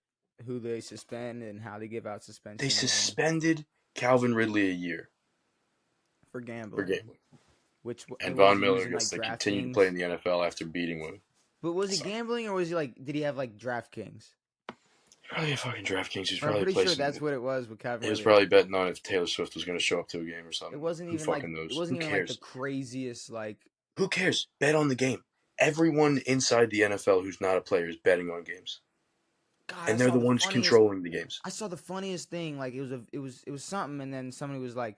who they suspend and how they give out they suspensions and suspended Calvin Ridley a year for for gambling. gambling, Which and and what was Von he Miller using gets like to continue to play DraftKings? in the NFL after beating women. But was he So, gambling or was he like? Did he have like DraftKings? probably a fucking DraftKings. He's Or I'm probably pretty sure placing. that's what it was with Calvin He was Ridley. probably betting on if Taylor Swift was going to show up to a game or It something. wasn't Who even like fucking it knows? Who wasn't even like the cares? craziest like. Who cares? Bet on the game. Everyone inside the NFL who's not a player is betting on games, God, and they're the ones controlling the games. I saw the funniest thing. Like it was something, and then somebody was like,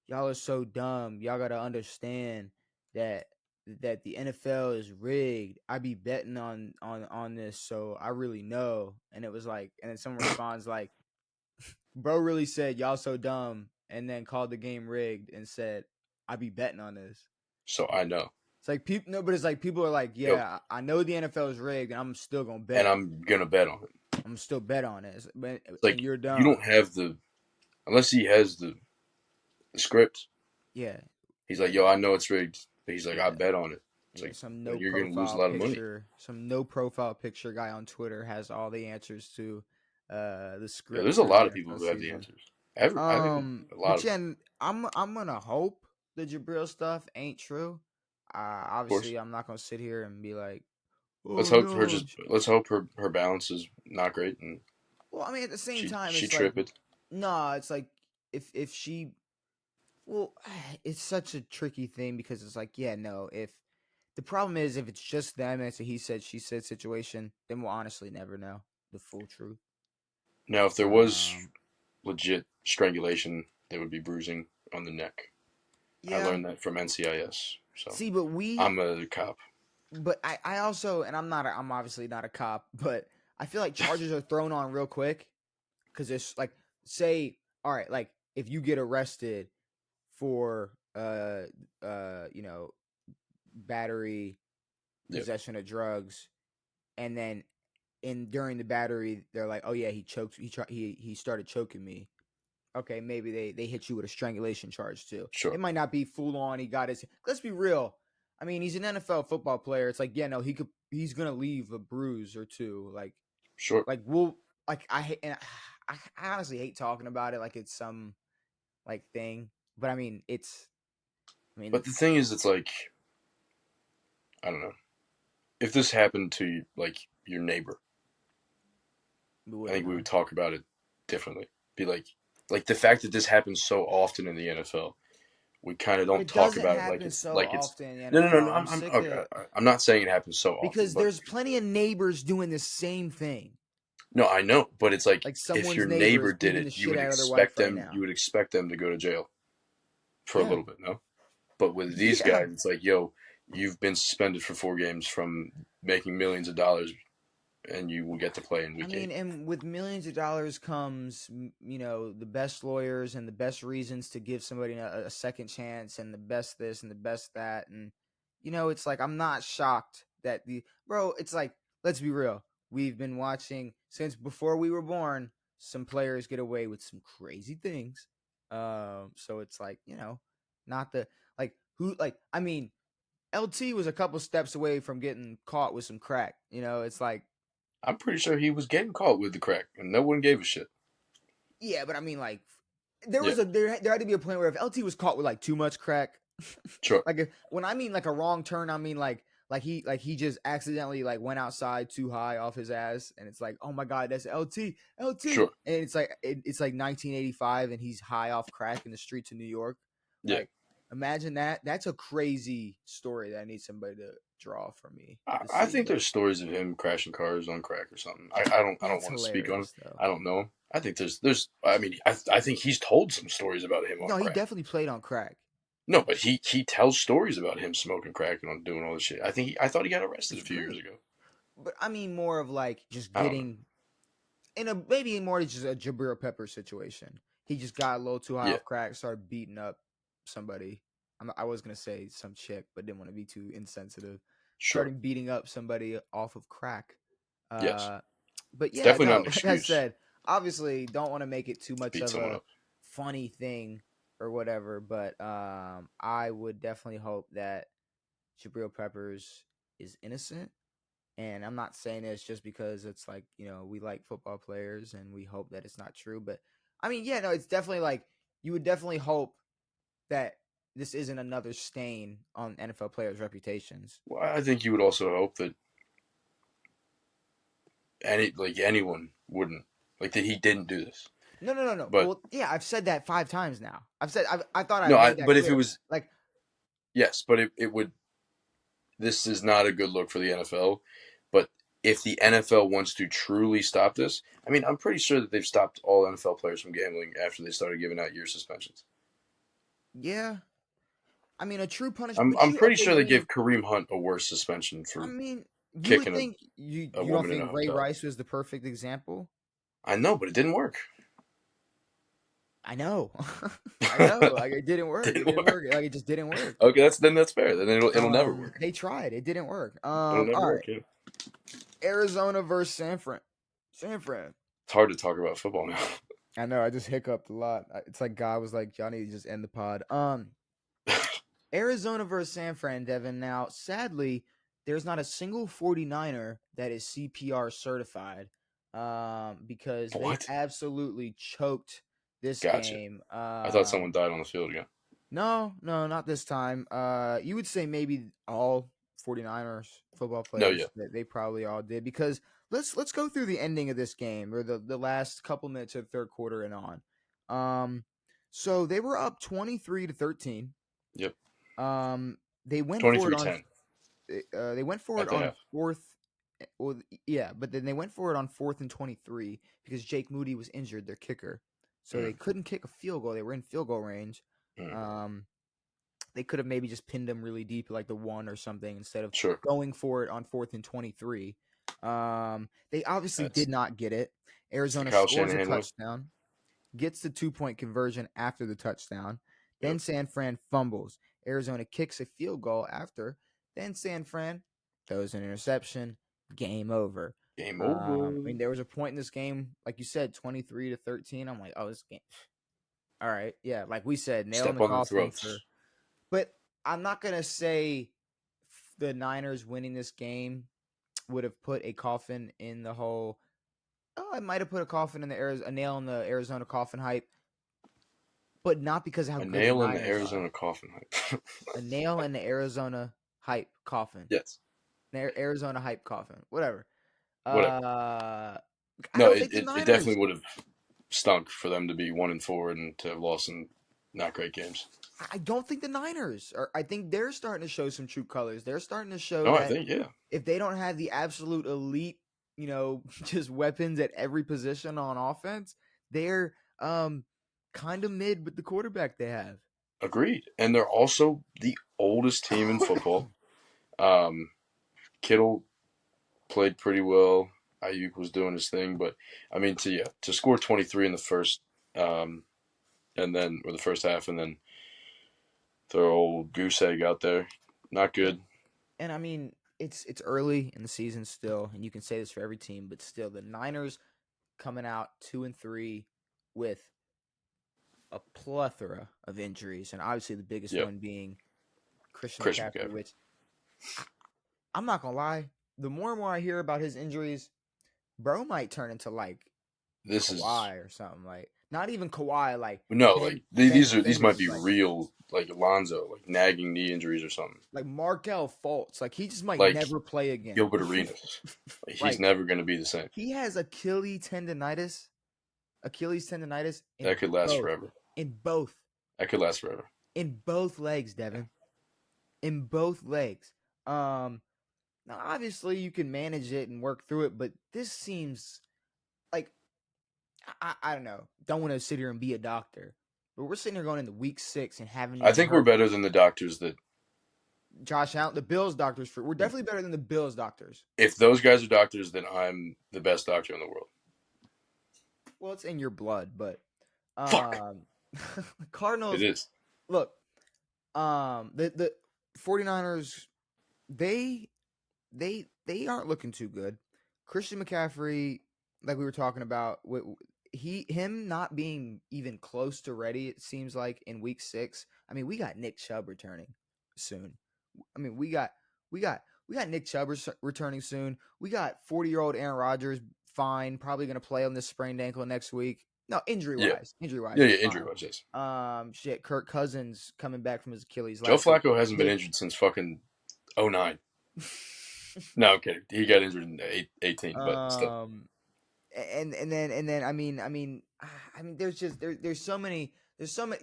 "Y'all are so dumb. Y'all gotta understand that the NFL is rigged. I be betting on this, so I really know." And it was like, and then someone responds like, "Bro, really said y'all so dumb," and then called the game rigged and said, "I be betting on this." So I know. It's like people. No, but it's like people are like, Yo, yeah, I know the NFL is rigged, and I'm still gonna and bet. I'm gonna bet on it. I'm still bet on it. But It's and like you're you don't dumb. have unless he has the script. Yeah, He's like, yo, I know it's rigged, but he's like, I yeah, bet on it. It's yeah. like, well, you're gonna lose a lot of money. Some no profile picture guy on Twitter has all the answers to the Yeah, script there's a for the lot of people NFL who have the season. answers. I think a lot But of them, yeah, I'm gonna hope the Jabril stuff ain't true. of course. Obviously, I'm not gonna sit here and be like, Let's oh hope her no. just let's hope her balance is not great and Well, I mean, at the same time, she it's like, tripped. nah, it's like if she, well, it's such a tricky thing because it's like, yeah, no, if the problem is if it's just them and it's a he said she said situation, then we'll honestly never know the full truth. Now, if there was Um, legit strangulation, there would be bruising on the neck. I yeah. learned that from NCIS, so See, but we I'm a cop. but I also, and I'm obviously not a cop, but I feel like charges are thrown on real quick because it's like, say, all right, like if you get arrested for you know, battery, Yep, possession of drugs, and then in during the battery they're like, oh yeah, he started choking me. Okay, maybe they hit you with a strangulation charge too. sure, It might not be full on. He got his. Let's be real. I mean, he's an NFL football player. It's like, yeah, no, he's gonna leave a bruise or two. sure. We'll like I hate and I honestly hate talking about it like it's some like thing. But I mean, it's. I But mean, the thing is, it's like I don't know. If this happened to like your neighbor, we I wouldn't think we know. would talk about it differently. Be like the fact that this happens so often in the NFL, we kind of don't It talk doesn't about it happen so like it's often in the no. NFL. I'm I'm sick okay. of I'm not saying it happens so often, because but there's plenty of neighbors doing the same thing. no, I know. But it's like Like if someone's your neighbor is neighbor did beating it, the shit out of their wife right now. you would expect them to go to jail for a Yeah. little bit, no? But with these Yeah. guys, it's like, yo, you've been suspended for 4 games from making millions of dollars, and you will get to play in I week mean, 8. and with millions of dollars comes, you know, the best lawyers and the best reasons to give somebody a second chance and the best this and the best that. And, you know, it's like, I'm not shocked that it's like, let's be real. We've been watching since before we were born, some players get away with some crazy things. So it's like, you know, not the, I mean, LT was a couple steps away from getting caught with some crack. You know, it's like, I'm pretty sure he was getting caught with the crack, and no one gave a shit. yeah, but I mean, like, Yeah, there had to be a point where if LT was caught with like too much crack, sure, when I mean like a wrong turn, I mean like he just accidentally like went outside too high off his ass, and it's like, oh my god, that's LT, sure. and it's like 1985, and he's high off crack in the streets of New York. Yeah, Like, imagine that. That's a crazy story that I need somebody to draw for me to I see, think but there's stories of him crashing cars on crack or something. I don't that's want to speak on it. hilarious though. I don't know. I think there's. I mean, I think he's told some stories about him on No, he crack. definitely played on crack. No, but he tells stories about him smoking crack and doing all this shit. I thought he got arrested It's a few years great. ago. But I mean more of like just I don't know. getting in a maybe more just a Jabrill Peppers situation. He just got a little too high Yeah, off crack, started beating up somebody. I was gonna say some chick, but didn't want to be too insensitive. sure. Starting beating up somebody off of crack. Yes, Uh, but it's yeah, definitely not no. an Like I excuse said, obviously don't want to make it too to much beat of someone a up. funny thing or whatever. But I would definitely hope that Jabril Peppers is innocent, and I'm not saying this just because it's like, you know, we like football players and we hope that it's not true. But I mean, yeah, no, it's definitely like you would definitely hope that this isn't another stain on NFL players' reputations. Well, I think you would also hope that anyone wouldn't like that he didn't do this. No, no, no, no. But Well, yeah, I've said that 5 times now. I thought I no, made that but if it clear. was Like, yes, but it would. This is not a good look for the NFL. But if the NFL wants to truly stop this, I mean, I'm pretty sure that they've stopped all NFL players from gambling after they started giving out year suspensions. yeah, I mean, a true punishment. But I'm you, pretty okay, sure I they gave mean, Kareem Hunt a worse suspension I for mean, you would kicking think a you don't woman in think a Ray hotel. Rice was the perfect example. I know, but it didn't work. I know. I know. Like it didn't work. It Didn't didn't work. work. Like it just didn't work. Okay, that's fair. Then it'll never work. They tried. It didn't work. It'll never All right. work. Yeah. Arizona versus San Fran. San Fran. It's hard to talk about football now. I know. I just hiccuped a lot. It's like God was like, Johnny, just end the pod. Arizona versus San Fran, Devin. Now, sadly, there's not a single 49er that is CPR certified because they What? absolutely choked this Gotcha. game. I thought someone died on the field again. No, not this time. You would say maybe all 49ers football No, yeah. players that they probably all did because let's go through the ending of this game or the last couple minutes of the third quarter and on. So they were up 23-13. Yep. They went for it 23-10 they went for at it the on half. fourth. Well, yeah, but then they went for it on 4th and 23 because Jake Moody was injured, their kicker, so they couldn't kick a field goal. They were in field goal range. They could have maybe just pinned him really deep, like the 1 or something, instead of Sure. going for it on 4th and 23. They obviously did not get it. Arizona Kyle scores a Shanahan way. touchdown, gets the 2-point conversion after the touchdown. Then Yep. San Fran fumbles. Arizona kicks a field goal after. Then San Fran throws an interception. Game over. Game over. I mean, there was a point in this game, like you said, 23-13. I'm like, oh, this game. All right, yeah, like we said, nail in Step the on the coffin throat. for. But I'm not gonna say the Niners winning this game would have put a coffin in the whole. Oh, I might have put a nail in the Arizona coffin hype, but not because of how A good the nail in the Niners are. Arizona coffin. A nail in the Arizona hype coffin. Yes. Arizona hype coffin. Whatever. Whatever. I No, don't it, think the it, it Niners. definitely would have stunk for them to be 1-4 and to have lost some not great games. I don't think the Niners are. I think they're starting to show some true colors. They're starting to show No, I that think, yeah. if they don't have the absolute elite, just weapons at every position on offense, they're kind of mid with the quarterback they have. Agreed. And they're also the oldest team in football. Kittle played pretty well. Ayuk was doing his thing, but I mean, to score 23 in the first, and then or the first half, and then throw old goose egg out there, not good. And I mean, it's early in the season still, and you can say this for every team, but still, the Niners coming out 2-3 with a plethora of injuries, and obviously the biggest Yep. one being Christian Christian McCaffrey, McCaffrey. which I'm not gonna lie, the more and more I hear about his injuries, bro might turn into like This is Kawhi or something. Like not even Kawhi, like no Ben like Ben these might Simmons, be real like Alonzo like nagging knee injuries or something like Markel Fultz. Like he just might like never play again. Gilbert Arenas. Like, he's Like never going to be the same. he has Achilles tendonitis That could last forever. in both, That could last forever. in both legs, Devin, in both legs. Now obviously you can manage it and work through it, but this seems like I don't know. Don't want to sit here and be a doctor, but we're sitting here going into week 6 and having I think we're better than the doctors that. Josh Allen, the Bills doctors. We're definitely better than the Bills doctors. If those guys are doctors, then I'm the best doctor in the world. Well, it's in your blood, but Fuck. Cardinals. It is. Look, the 49ers, they aren't looking too good. Christian McCaffrey, like we were talking about, him not being even close to ready, it seems like in week 6. I mean, we got Nick Chubb returning soon. I mean, we got Nick Chubb returning soon. We got 40-year-old Aaron Rodgers, fine, probably going to play on this sprained ankle next week. No, injury wise. Yeah, injury wise, yes. Kirk Cousins coming back from his Achilles. Joe Flacco hasn't been injured since fucking 09. No, I'm kidding. He got injured in 18, but still. And then I mean there's so many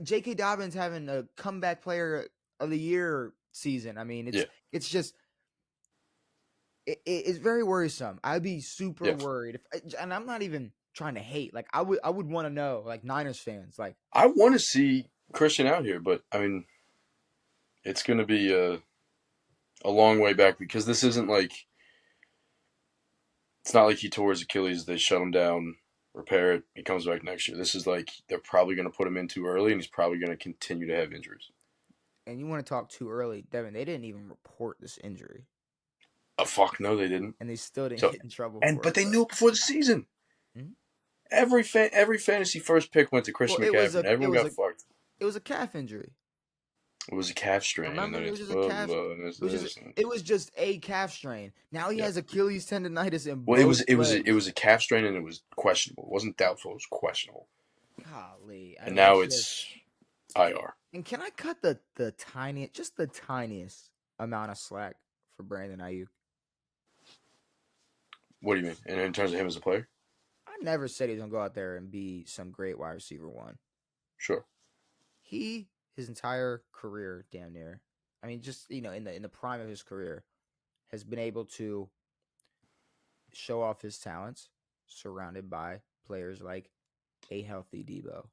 J.K. Dobbins having a comeback player of the year season. I mean it's just it's very worrisome. I'd be super worried and I'm not even trying to hate. Like I would want to know, like Niners fans, like I want to see Christian out here, but I mean it's going to be a long way back because this isn't like it's not like he tore his Achilles, they shut him down repair it. He comes back next year. This is like they're probably going to put him in too early, and he's probably going to continue to have injuries. And you want to talk too early, Devin? They didn't even report this injury, Oh fuck, no, they didn't. and they still didn't So get in trouble and for but it. they knew it before the season. Mhm. Every fantasy first pick went to Well, Christian McCaffrey, and everyone got fucked. it was a calf injury. It was a calf strain, and then Remember, it was it's just a calf. and it's this. It was just a calf strain. Now he Yeah. has Achilles tendonitis in Well, both it legs. was a calf strain, and it was questionable. It wasn't doubtful. It was questionable. Golly, I And mean, now it's just. it's IR. And can I cut the tiniest, just the tiniest amount of slack for Brandon Ayuk? What do you mean? And in terms of him as a player? I never said he was gonna go out there and be some great wide receiver one. Sure. His entire career, damn near. I mean, just in the prime of his career, has been able to show off his talents, surrounded by players like a healthy Debo,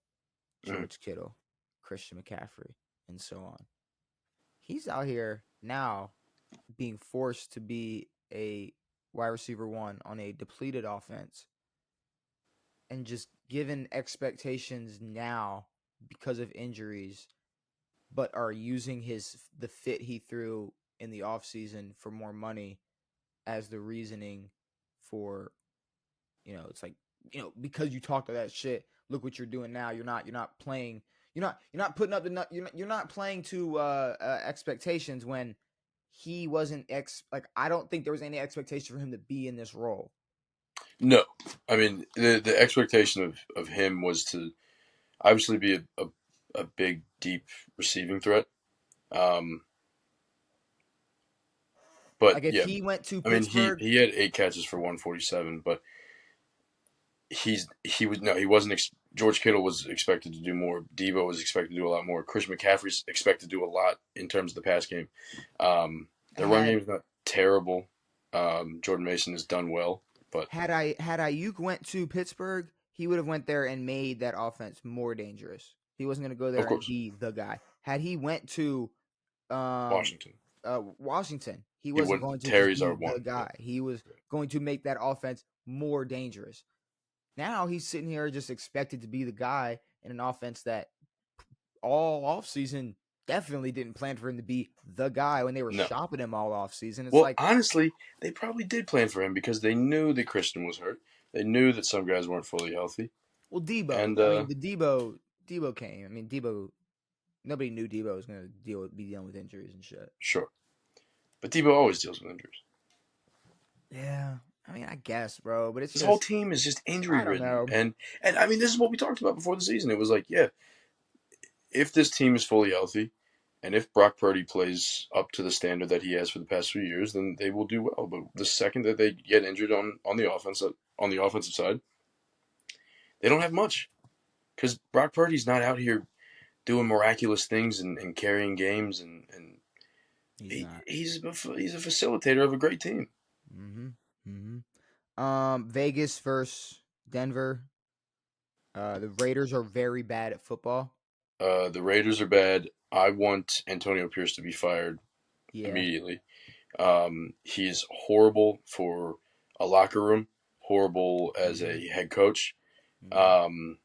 George Kittle, Christian McCaffrey, and so on. He's out here now being forced to be a wide receiver one on a depleted offense and just given expectations now because of injuries, but are using the fit he threw in the offseason for more money as the reasoning for, it's like, because you talked to that shit, look what you're doing now. You're not playing, you're not putting up you're not playing to expectations when he wasn't I don't think there was any expectation for him to be in this role. No, I mean the expectation of him was to obviously be a big deep receiving threat. Um, but Like if yeah, he went to I mean Pittsburgh, he had 8 catches for 147, but he wasn't. George Kittle was expected to do more. Debo was expected to do a lot more. Christian McCaffrey's expected to do a lot in terms of the pass game. The run had game is not terrible. Jordan Mason has done well, but had Ayuk went to Pittsburgh, he would have went there and made that offense more dangerous. He wasn't going to go of there and course, be the guy. Had he went to um Washington. Washington, he He wasn't wouldn't. going to just Terry's our be the one. Yeah. guy. He was going to make that offense more dangerous. Now he's sitting here just expected to be the guy in an offense that all offseason definitely didn't plan for him to be the guy when they were No. shopping him all offseason. It's Well, like, honestly, they probably did plan for him because they knew that Christian was hurt. They knew that some guys weren't fully healthy, well, Debo. and I mean, the Debo came. I mean, Debo. Nobody knew Debo was going to be dealing with injuries and shit. sure. But Debo always deals with injuries. Yeah, I mean, I guess, bro, but it's His whole just team is just injury I don't ridden, know. and I mean, this is what we talked about before the season. It was like, yeah, if this team is fully healthy, and if Brock Purdy plays up to the standard that he has for the past few years, then they will do well. But the second that they get injured on the offensive side, they don't have much because Brock Purdy's not out here doing miraculous things and carrying games and He's not. he's a facilitator of a great team. Mm-hmm. Vegas versus Denver. The Raiders are very bad at football. The Raiders are bad. I want Antonio Pierce to be fired Yeah. immediately. He's horrible for a locker room, horrible as Mm-hmm. a head coach. Mm-hmm. Um,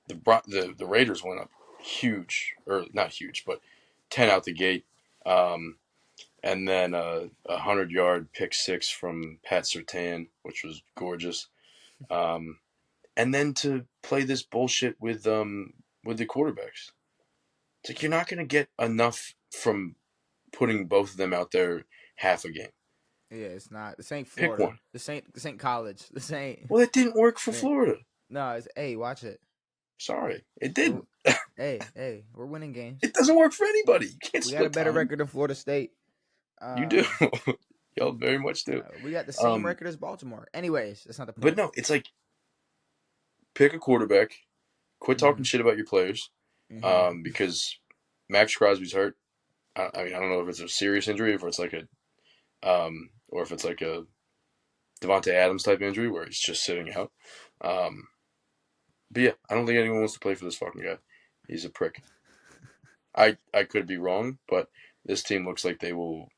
the Raiders went up huge, or not huge, but 10 out the gate. And then a 100-yard pick six from Pat Surtain, which was gorgeous. Um, and then to play this bullshit with the quarterbacks. It's like you're not going to get enough from putting both of them out there half a game. Yeah, it's not. This ain't Pick Florida. one. This ain't college. This ain't. Well, it didn't work for This ain't Florida. no, it's hey, watch it. Sorry, it We're, didn't. we're winning games. It doesn't work for anybody. You can't We got a split better time. record than Florida State. You do. Um, Y'all very much do. we got the same Um, record as Baltimore. Anyways, that's not the but point. no, it's like pick a quarterback. Quit talking Mm-hmm. shit about your players. Mm-hmm. Because Max Crosby's hurt. I mean, I don't know if it's a serious injury, if it's like or if it's like a Devontae Adams type injury where he's just sitting out. But yeah, I don't think anyone wants to play for this fucking guy. He's a prick. I could be wrong, but this team looks like they will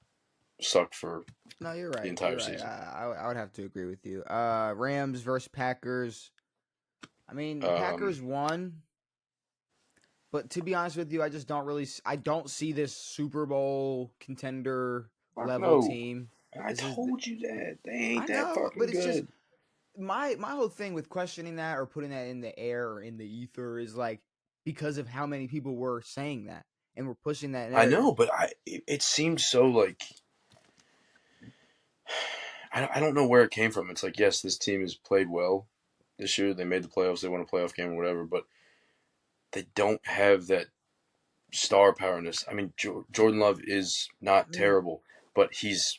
suck for No, you're the right. entire You're right. season. I would have to agree with you. Rams versus Packers. I mean, the Um, Packers won, but to be honest with you, I just don't really. I don't see this Super Bowl contender fuck level no. team. I This is. told you that they ain't I that know, but fucking it's just good. my whole thing with questioning that or putting that in the air or in the ether is like because of how many people were saying that and were pushing that I narrative. know, but it seems so like I don't know where it came from. It's like, yes, this team has played well this year. They made the playoffs. They won a playoff game or whatever, but they don't have that star power in this. I mean, Jordan Love is I not mean, terrible, but he's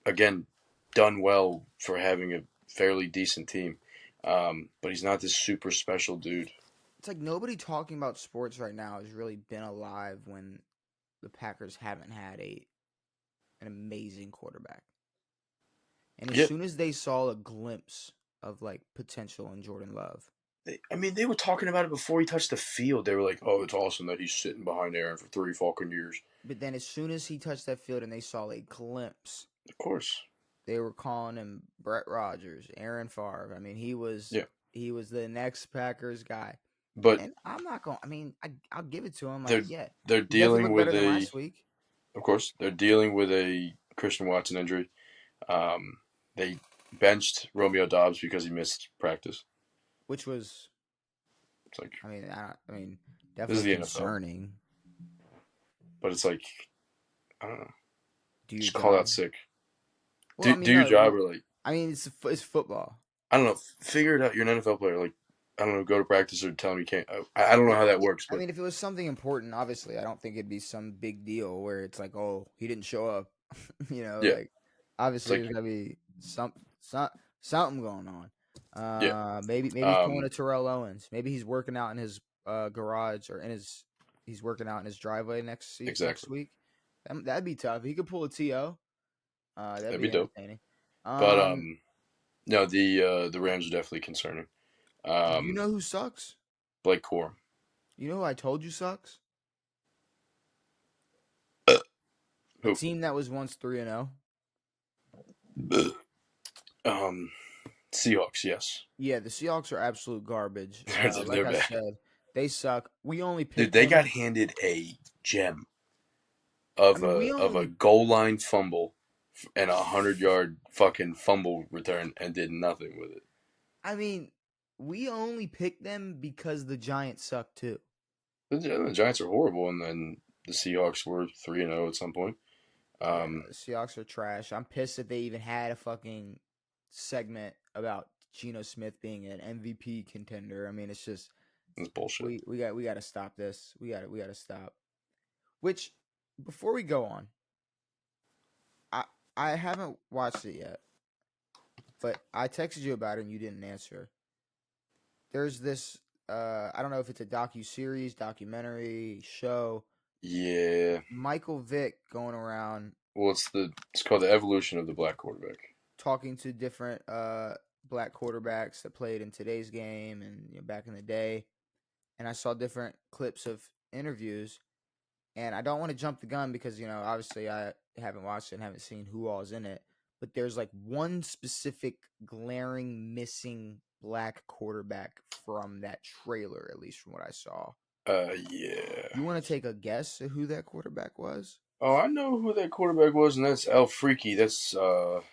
again done well for having a fairly decent team. But he's not this super special dude. it's like nobody talking about sports right now has really been alive when the Packers haven't had a an amazing quarterback. And as Yeah, soon as they saw a glimpse of like potential in Jordan Love, I mean, they were talking about it before he touched the field. They were like, "Oh, it's awesome that he's sitting behind Aaron for 3 fucking years." but then as soon as he touched that field and they saw a glimpse, Of course, they were calling him Brett Rogers, Aaron Favre. I mean, yeah, he was the next Packers guy. but And I'm not going. I mean, I'll give it to him. Like, they're yeah, they're he definitely dealing looked with better than a, last week, of course, they're dealing with a Christian Watson injury. Um, they benched Romeo Dobbs because he missed practice. which was, It's like I mean, this is definitely the NFL, concerning. but it's like I don't know. Do your Just call out job. sick. Well, I Do mean, your no. job or like I mean, it's football. I don't know. Figure it out. You're an NFL player. Like I don't know. Go to practice or tell him you can't. I don't know how that Yeah, works, I but mean, if it was something important, obviously, I don't think it'd be some big deal where it's like, oh, he didn't show up. yeah, Like it's obviously like there's gotta be something going on. yeah, Maybe he's pulling a Terrell Owens. Maybe he's working out in his garage or in his he's working out in his driveway next exactly. week. That'd be tough. He could pull a TO. That'd That'd be be dope. entertaining. But Um, no, the Rams are definitely concerning. you Um, know who sucks? Blake Corum. You know who I told you sucks? A Who? team that was once 3-0. Um, Seahawks. Yes, Yeah, the Seahawks are absolute garbage. they're Like I bad. said, they suck. We only Dude, picked they got them. handed a gem I mean, we of a only. goal line fumble and a 100 yard fucking fumble return and did nothing with it. I mean, we only picked them because the Giants suck too. The Giants are horrible, and then the Seahawks were 3-0 at some point. Yeah, no, Um, the Seahawks are trash. I'm pissed that they even had a fucking segment about Geno Smith being an MVP contender. I mean, it's just it's bullshit. we got to stop this. We got to stop. Which before we go on, I I haven't watched it yet, but I texted you about it and you didn't answer. There's this I don't know if it's a documentary, show. Yeah. Michael Vick going around Well, it's called the evolution of the black quarterback. talking to different black quarterbacks that played in today's game and back in the day. And I saw different clips of interviews. And I don't want to jump the gun because obviously I haven't watched it and haven't seen who all's in it. But there's like one specific glaring missing black quarterback from that trailer, at least from what I saw. Yeah. You want to take a guess at who that quarterback was? Oh, I know who that quarterback was, and that's Al Freaky. That's one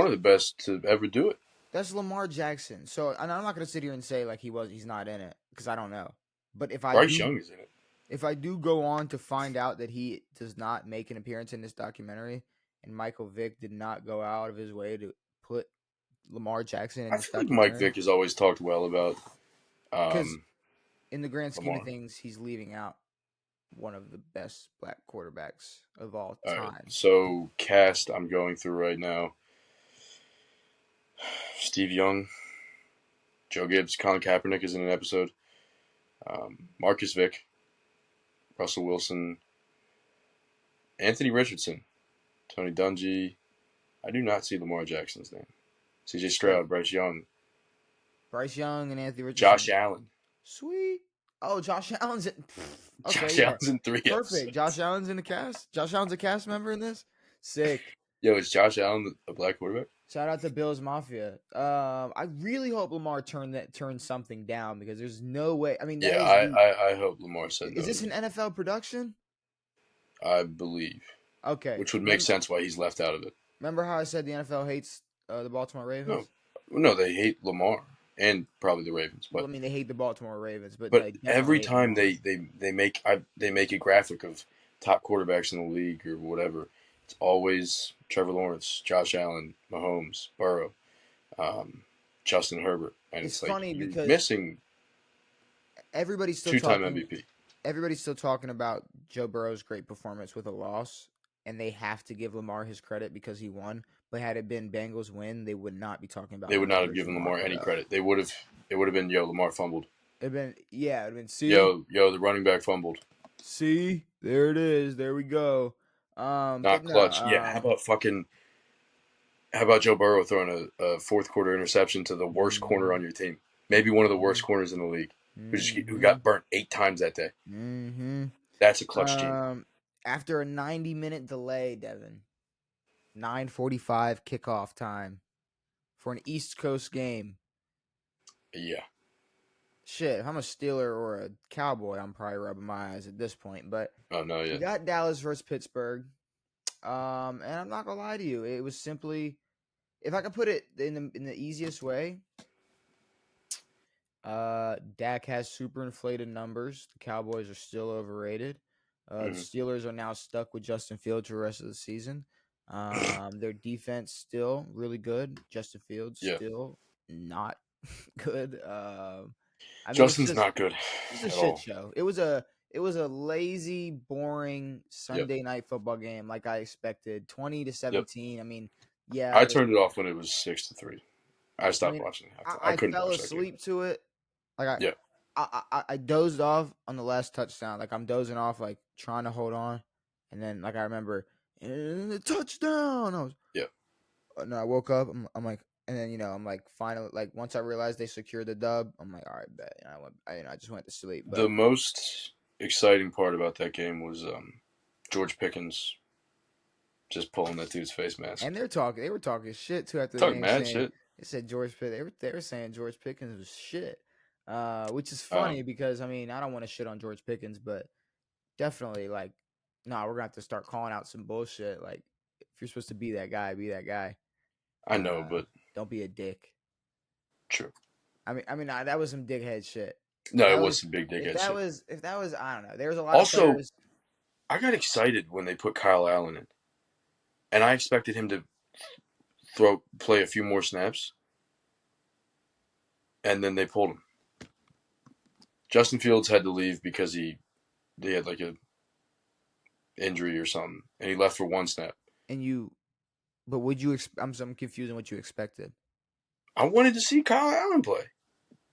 of the best to ever do it. That's Lamar Jackson. So, and I'm not gonna sit here and say like he's not in it because I don't know. But Bryce Young is in it. if I do go on to find out that he does not make an appearance in this documentary, and Michael Vick did not go out of his way to put Lamar Jackson in I this feel like Mike documentary, Vick has always talked well about because in the grand scheme of Lamar. things, he's leaving out one of the best black quarterbacks of all All right, time. so cast I'm going through right now: Steve Young, Joe Gibbs, Colin Kaepernick is in an episode. Marcus Vick, Russell Wilson, Anthony Richardson, Tony Dungy. I do not see Lamar Jackson's name. C.J. So Stroud, Bryce Young, Bryce Young and Anthony Josh Richardson, Allen. sweet. Oh, Josh Allen's in. Okay, Josh yeah, Allen's in 3 perfect. episodes. Josh Allen's in the cast. Josh Allen's a cast member in this. Sick. Yo, is Josh Allen a black quarterback? Shout out to Bills Mafia. I really hope Lamar turns something down because there's no way. I mean, that Yeah, is the. I hope Lamar said Is no to this an me. NFL production? I believe, Okay. which would make sense why he's left out of it. Remember how I said the NFL hates the Baltimore No, Ravens? no, they hate Lamar and probably the Ravens, Well, but I mean, they hate the Baltimore Ravens, but but they definitely every hate time Lamar. they make a graphic of top quarterbacks in the league or whatever, it's always Trevor Lawrence, Josh Allen, Mahomes, Burrow, um, Justin Herbert, and It's it's like funny you're because missing everybody's still two-time talking. MVP. Everybody's still talking about Joe Burrow's great performance with a loss, and they have to give Lamar his credit because he won. But had it been Bengals win, they would not be talking about They would Lamar not have versus given Lamar Lamar any credit. credit. They would have. It would have been Lamar fumbled. It'd been it'd been Yo, the running back fumbled. see, there it is, there we go. But Not no, clutch. Yeah, how about Joe Burrow throwing a fourth quarter interception to the worst corner mm-hmm, on your team? Maybe one of the worst corners in the league, who mm-hmm, got burnt 8 times that day. mm-hmm. That's a clutch game. Um, After a 90-minute delay, Devin, 9:45 kickoff time for an East Coast game. Yeah. Shit, if I'm a Steeler or a Cowboy, I'm probably rubbing my eyes at this point. But Oh no, we yeah. got Dallas versus Pittsburgh. And I'm not gonna lie to you, it was simply, if I could put it in the easiest way, Dak has super inflated numbers. The Cowboys are still overrated. The Hmm. Steelers are now stuck with Justin Fields for the rest of the season. Their defense still really good. Justin Fields Yeah. still not good. I mean, Justin's not good it's a at shit all. show. It was a lazy, boring Yep. Sunday night football game like I expected. 20 to Yep. 17. I mean, yeah, I turned it off when it was 6-3. I I stopped mean, watching halftime. I I couldn't fell watch that game. asleep to it. Like Yeah. I dozed off on the last touchdown. Like I'm dozing off, like trying to hold on, and then like I remember and the touchdown. Yeah. No, I woke up. I'm like, and then I'm like, finally, like once I realized they secured the dub, I'm like, all right, bet. And I just went to sleep. The But most exciting part about that game was George Pickens just pulling that dude's face mask. and they were talking shit too after the Talk game, mad saying shit. they said George Pitt. They were saying George Pickens was shit, which is Um, funny because I mean I don't want to shit on George Pickens, but definitely like, nah, we're gonna have to start calling out some bullshit. Like if you're supposed to be that guy, be that guy. I know, but Don't be a dick. true. Nah, that was some dickhead shit. No, it was some big dickhead shit. If that was, I don't know. There was a lot of Also, players. I got excited when they put Kyle Allen in, and I expected him to play a few more snaps, and then they pulled him. Justin Fields had to leave because he had like a injury or something, and he left for one snap. And you, but would you? I'm confused on what you expected. I wanted to see Kyle Allen play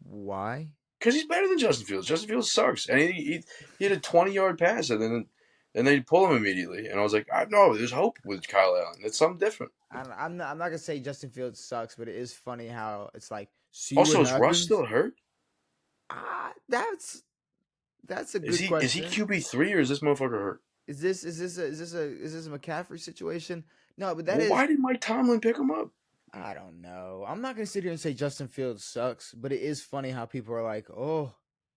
Why? because he's better than Justin Fields. Justin Fields sucks, and he had a 20-yard pass, and they pull him immediately, and I was like, I know there's hope with Kyle Allen. It's something different. I'm not gonna say Justin Fields sucks, but it is funny how it's like, see what Also, is Russ happens. still hurt? That's a Is good he question. QB3 or is this motherfucker hurt? Is this a McCaffrey situation? No, but that Well, is, why did Mike Tomlin pick him up? I don't know. I'm not gonna sit here and say Justin Fields sucks, but it is funny how people are like, "Oh,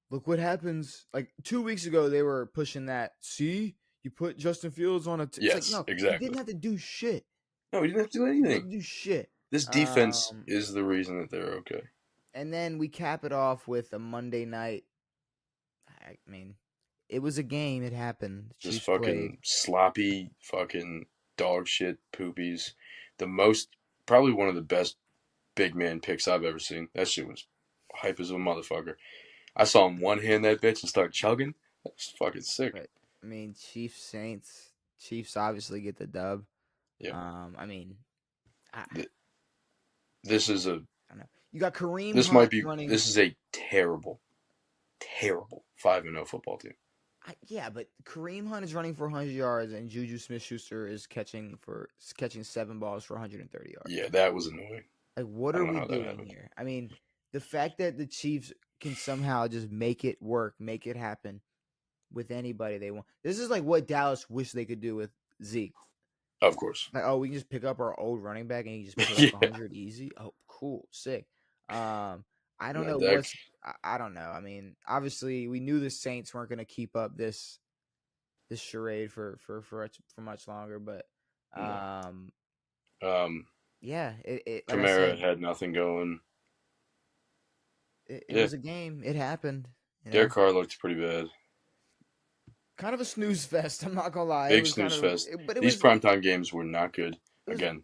look what happens." Like 2 weeks ago, they were pushing that. See, you put Justin Fields on a. It's like, Yes, no, he exactly. didn't have to do shit. No, he didn't have to do He didn't have anything. to do shit. This defense Um, is the reason that they're okay. and then we cap it off with a Monday night. I mean, it was a game. It happened. The Just Chiefs played. fucking sloppy, fucking dog shit poopies. The most, probably one of the best big man picks I've ever seen. That shit was hype as a motherfucker. I saw him one hand that bitch and start chugging. That was fucking sick. But I mean, Chiefs Saints. Chiefs obviously get the dub. Yeah. I mean, I, This is a. I don't know. You got Kareem This Hunt might be. running. This is a terrible, terrible 5-0 football team. Yeah, but Kareem Hunt is running for 100 yards, and Juju Smith-Schuster is catching 7 balls for 130 yards. Yeah, that was annoying. Like, what I are don't know we how that doing happened. here? I mean, the fact that the Chiefs can somehow just make it work, make it happen with anybody they want. This is like what Dallas wished they could do with Zeke. Of course. Like, oh, we can just pick up our old running back and he just put up Yeah. 100 easy. Oh, cool, sick. I don't That know deck. I don't know. I mean, obviously, we knew the Saints weren't going to keep up this charade for much longer, but No. um, Um, yeah, it like I Kamara said, had nothing going. it Yeah. was a game. It happened. You Derek know, Carr looked pretty bad. kind of a snooze fest. I'm not gonna lie. It Big was kind snooze of, fest. but These primetime games were not good. it was Again,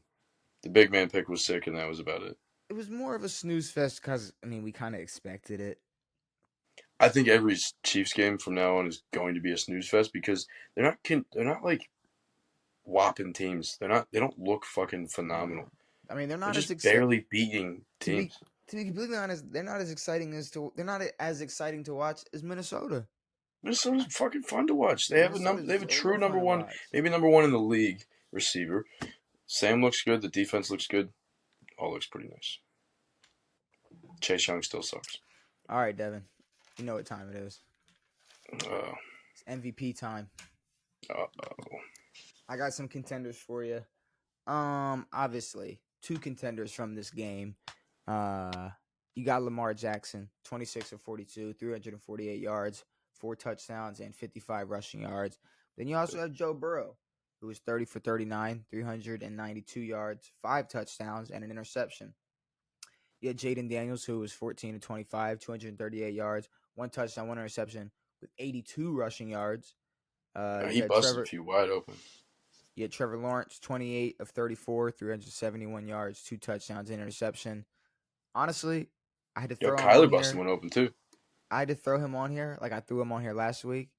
the big man pick was sick, and that was about it. it was more of a snooze fest because I mean we kind of expected it. I think every Chiefs game from now on is going to be a snooze fest because they're not like whopping teams. They don't look fucking No, phenomenal. I mean they're They're not as just exciting. barely beating To be teams. to be completely honest, they're not as exciting to watch as Minnesota. Minnesota's fucking fun to watch. Minnesota's They have a way more true fun number to one, watch. maybe number one in the league receiver. Sam looks good. The defense looks good. All looks pretty nice. Chase Young still sucks. All right, Devin, you know what time it is. Uh, It's MVP time. uh-oh. I got some contenders for you. Obviously, two contenders from this game. Uh, you got Lamar Jackson, 26 of 42, 348 yards, 4 touchdowns, and 55 rushing yards. Then you also have Joe Burrow, who was 30 for 39, 392 yards, 5 touchdowns, and an interception. You had Jaden Daniels, who was 14 to 25, 238 yards, 1 touchdown, 1 interception, with 82 rushing yards. He busted a few wide open. You had Trevor Lawrence, 28 of 34, 371 yards, 2 touchdowns, an interception. Honestly, I had to Yo, throw him on Kyler busted here. one open too. I had to throw him on here like I threw him on here last week.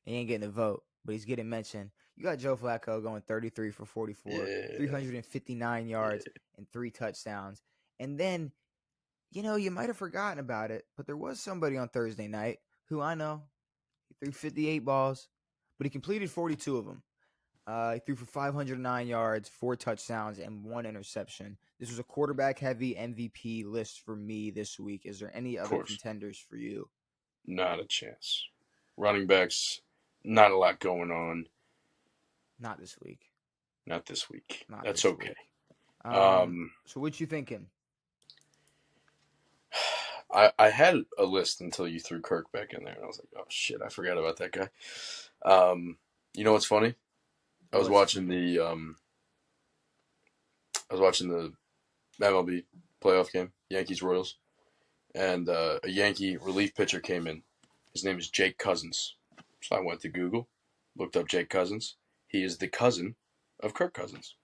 He ain't getting a vote, but he's getting mentioned. You got Joe Flacco going 33 for 44, Yeah. 359 yards, and 3 touchdowns. And then, you might have forgotten about it, but there was somebody on Thursday night who I know he threw 58 balls, but he completed 42 of them. He threw for 509 yards, 4 touchdowns, and 1 interception. This was a quarterback-heavy MVP list for me this week. Is there any Of other course. contenders for you? Not a chance. Running backs, not a lot going on. Not this week. Not this week. Not That's this okay. week. Um, So what you thinking? I had a list until you threw Kirk back in there, and I was like, oh shit, I forgot about that guy. You know what's funny? I was watching the MLB playoff game, Yankees Royals, and a Yankee relief pitcher came in. His name is Jake Cousins. So I went to Google, looked up Jake Cousins. He is the cousin of Kirk Cousins.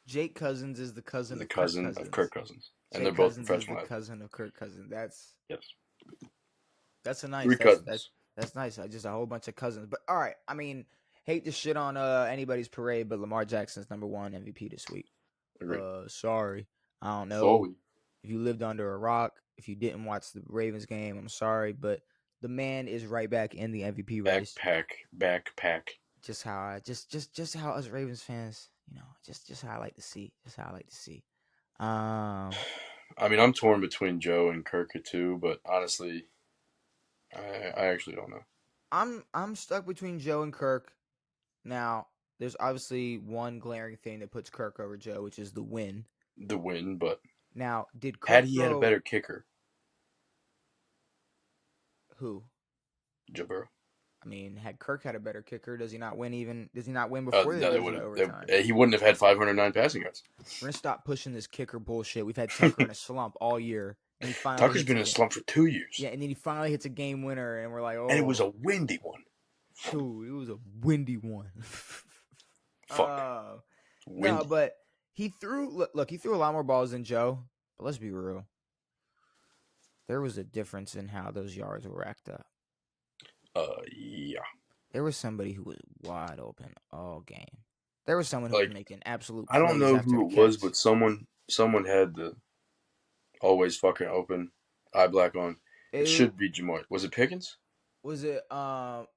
Jake Cousins is the cousin The of Kirk cousin Cousins. of Kirk Cousins. And Jake they're both Cousins is the professional athletes. cousin of Kirk Cousins. Yes. That's a nice. Three cousins. That's nice. Just a whole bunch of cousins. But all right, I mean, hate to shit on anybody's parade, but Lamar Jackson's number one MVP this week. Agreed. Sorry, I don't know Fully. if you lived under a rock, if you didn't watch the Ravens game. I'm sorry, but the man is right back in the MVP race. Backpack. Just how us Ravens fans, just how I like to see. Just how I like to see. I mean, I'm torn between Joe and Kirk too, but honestly, I actually don't know. I'm stuck between Joe and Kirk. Now, there's obviously one glaring thing that puts Kirk over Joe, which is the win. The win, but Now, did Kirk had he had a better kicker, who? Jabrill. I mean, had Kirk had a better kicker, does he not win before they No, go to overtime? he wouldn't have had 509 passing yards. We're gonna stop pushing this kicker bullshit. We've had Tucker in a slump all year, and he finally Tucker's been in a slump for 2 years. Yeah, and then he finally hits a game winner, and we're like, oh. And it was a windy one. Dude, it was a windy one. Fuck. No, but he threw. Look, he threw a lot more balls than Joe. But let's be real. There was a difference in how those yards were racked up. Yeah. There was somebody who was wide open all game. There was someone who was making absolute. I don't know who it was, catch. but someone had the always fucking open eye black on. It should be Jamar. Was it Pickens? Was it? Damn.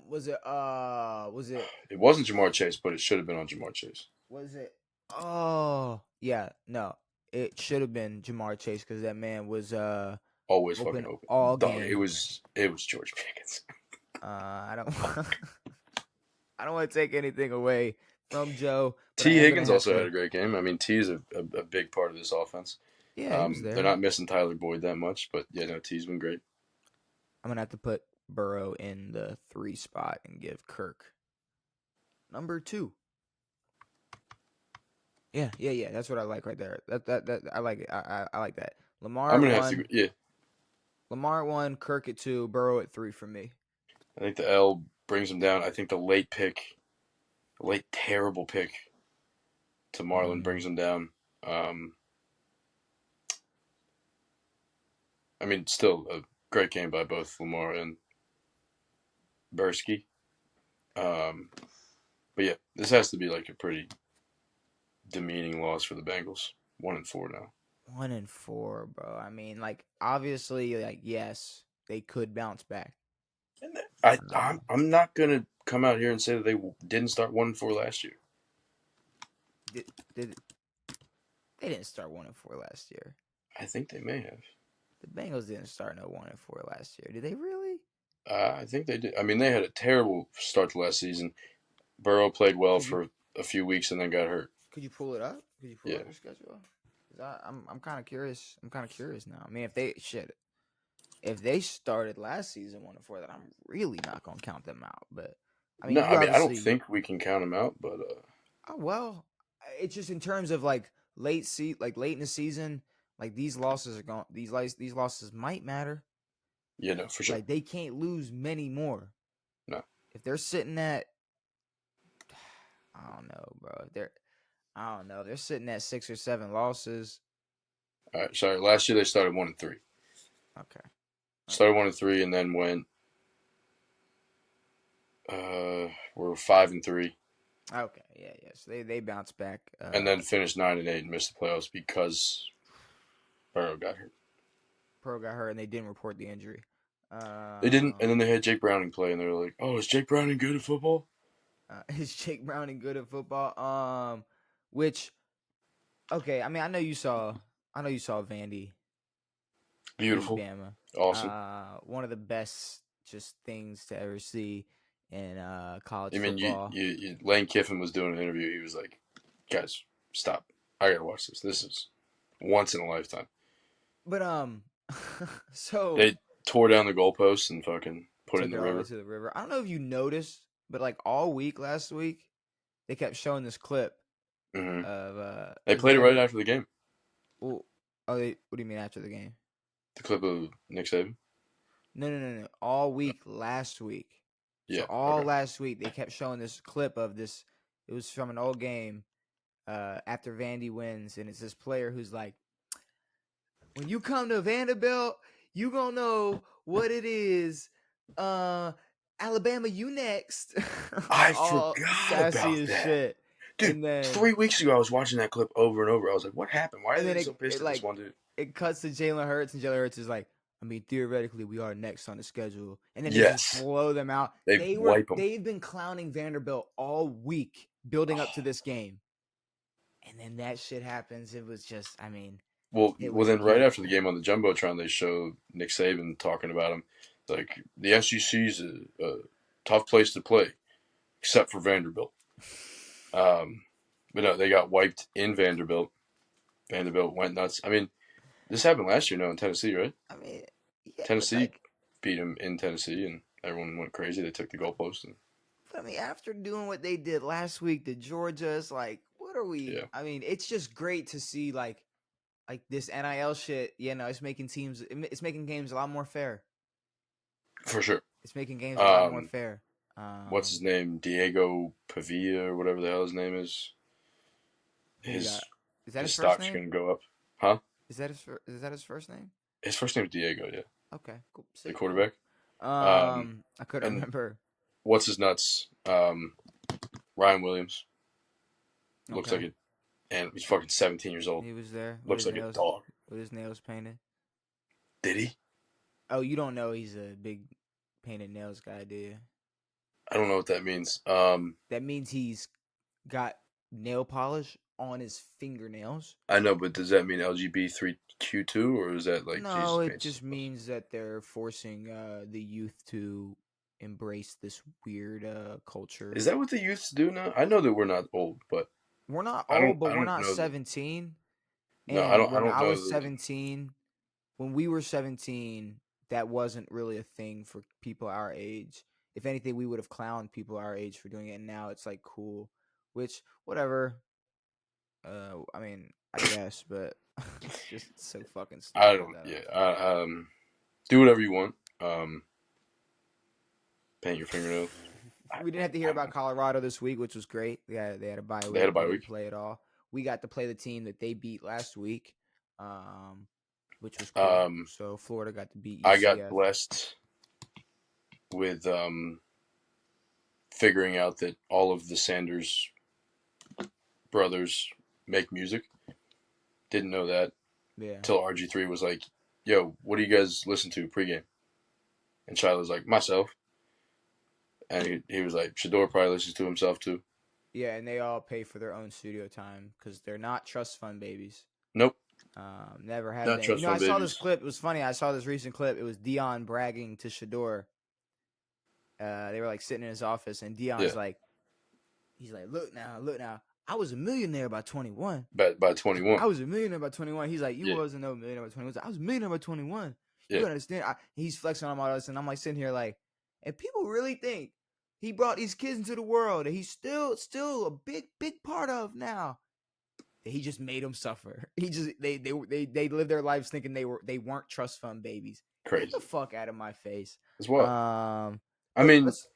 Was it? Was it? It wasn't Jamar Chase, but it should have been on Jamar Chase. Was it? Oh, yeah. No, it should have been Jamar Chase because that man was always fucking open all Dog, game. It was George Pickens. I don't. I don't want to take anything away from Joe, but I T. am gonna Higgins have also had to. a great game. I mean, T is a big part of this offense. Yeah, he was They're there. not missing Tyler Boyd that much, but yeah, no, T's been great. I'm gonna have to put Burrow in the 3 spot and give Kirk number 2. Yeah. That's what I like right there. That I like it. I like that. I'm Lamar at gonna have to. 1. Yeah, Lamar at 1. Kirk at 2. Burrow at 3 for me. I think the L brings him down. I think the late terrible pick to Marlin brings him down. Um, I mean, still a great game by both Lamar and Bursky. Um, but yeah, this has to be like a pretty demeaning loss for the Bengals. 1-4 now. 1-4, bro. I mean, like obviously, like yes, they could bounce back. And I Uh, I'm not gonna come out here and say that they didn't start 1-4 last year. did they didn't start 1-4 last year? I think they may have. The Bengals didn't start no 1-4 last year. Did they really? I think they did. I mean, they had a terrible start to last season. Burrow played well Could you for a few weeks and then got hurt. could you pull it up? Could you pull Yeah. up the schedule? 'Cause I'm kind of curious. I'm kind of curious now. I mean, if they started last season 1-4, then I'm really not gonna count them out. But I mean, No, you I mean I don't obviously. think we can count them out, but Oh, well, it's just in terms of like late in the season, like these losses are going. These losses might matter. yeah, no, for sure. Like they can't lose many more. No. If they're sitting at, I don't know, bro. I don't know. They're sitting at 6 or 7 losses. All right, sorry. Last year they started 1-3. Okay. Started 1-3 and then went were 5-3 Okay. Yeah. So they bounce back. and then finished 9-8 and missed the playoffs because Burrow got hurt. Pro got hurt and they didn't report the injury. They didn't, and then they had Jake Browning play, and they were like, "Oh, is Jake Browning good at football?" Is Jake Browning good at football? Which okay. I mean, I know you saw Vandy beat Beautiful, Bama. awesome. One of the best just things to ever see in college I mean, football. Lane Kiffin was doing an interview. He was like, "Guys, stop! I gotta watch this. This is once in a lifetime." But so They tore down the goalposts and fucking put it in took the it all the way river. to the river. I don't know if you noticed, but like all week last week, they kept showing this clip Hmm of They is played it Van. right after the game. Well, oh, what do you mean after the game? The clip of Nick Saban. No. All week last week. So Yeah. all Okay. last week they kept showing this clip of this. It was from an old game after Vandy wins, and it's this player who's like, when you come to Vanderbilt, you gonna know what it is. Alabama, you next. Like I all forgot sassy about as that, shit. dude. And then 3 weeks ago, I was watching that clip over and over. I was like, "What happened? Why are and they then so pissed it at this like one dude?" it cuts to Jalen Hurts, and Jalen Hurts is like, I mean, theoretically, we are next on the schedule, and then they just Yes, blow them out. they wipe them. They've been clowning Vanderbilt all week, building up to this game, and then that shit happens. It was just, I mean, Well, it well, was then right after the beautiful. game on the jumbotron, they show Nick Saban talking about him, like the SEC's a tough place to play, except for Vanderbilt. Um, but no, they got wiped in Vanderbilt. Vanderbilt went nuts. I mean, this happened last year, no, in Tennessee, right? I mean, yeah, but Tennessee like, beat them in Tennessee, and everyone went crazy. They took the goalpost, and but I mean, after doing what they did last week to Georgia, it's like, what are we? yeah, I mean, it's just great to see like this NIL shit. You know, it's making games a lot more fair. for sure. It's making games a lot more Um, fair. what's his name? Diego Pavia or whatever the hell his name is. Who we His got? Is that his his first stock's name? gonna go up, huh? Is that his first name? His first name is Diego, yeah, Okay, cool. the Sick, cool. quarterback. Um, I couldn't and remember. what's his nuts? Ryan Williams looks like Okay, it, and he's fucking 17 years old. he was there Looks like a dog. with his nails painted. Did he? Oh, you don't know he's a big painted nails guy, do you? I don't know what that means. That means he's got nail polish on his fingernails. I know, but does that mean LGB3Q2 or is that like No, Jesus it paints his just nails? means that they're forcing the youth to embrace this weird culture. Is that what the youths do now? I know that we're not old, but We're not I don't old, but I we're don't not know that. 17. No, I And don't I when don't I know was that. 17, when we were 17, that wasn't really a thing for people our age. If anything, we would have clowned people our age for doing it, and now it's like cool. Which, whatever. I mean, I guess, but it's just so fucking I stupid. don't. I Yeah. don't. Do whatever you want. Paint your fingernails. We didn't have to hear I don't about know. Colorado this week, which was great. They had a bye They had a week. They bye didn't week. play at all. We got to play the team that they beat last week, um, which was cool. Um, So Florida got to beat I got UCF. blessed with figuring out that all of the Sanders brothers make music. Didn't know that Yeah, till RG3 was like, "Yo, what do you guys listen to pregame?" And Shiloh's like, "Myself." And he was like, "Shador probably listens to himself too." yeah, and they all pay for their own studio time because they're not trust fund babies. Nope, Never have not been. trust I fund saw this babies. clip. It was funny. I saw this recent clip. It was Dion bragging to Shador. They were like sitting in his office, and Yeah, Dion's like, he's like, look now. I was a millionaire by 21. by 21. I was a millionaire by 21. He's like, you Yeah, wasn't no millionaire by 21. I was a millionaire by 21. yeah, You understand? He's flexing on all this, and I'm like sitting here like, and people really think he brought these kids into the world that he's still a big part of now. That he just made them suffer. He just they lived their lives thinking they weren't trust fund babies. Get the crazy fuck out of my face. as well. Um, I mean, let's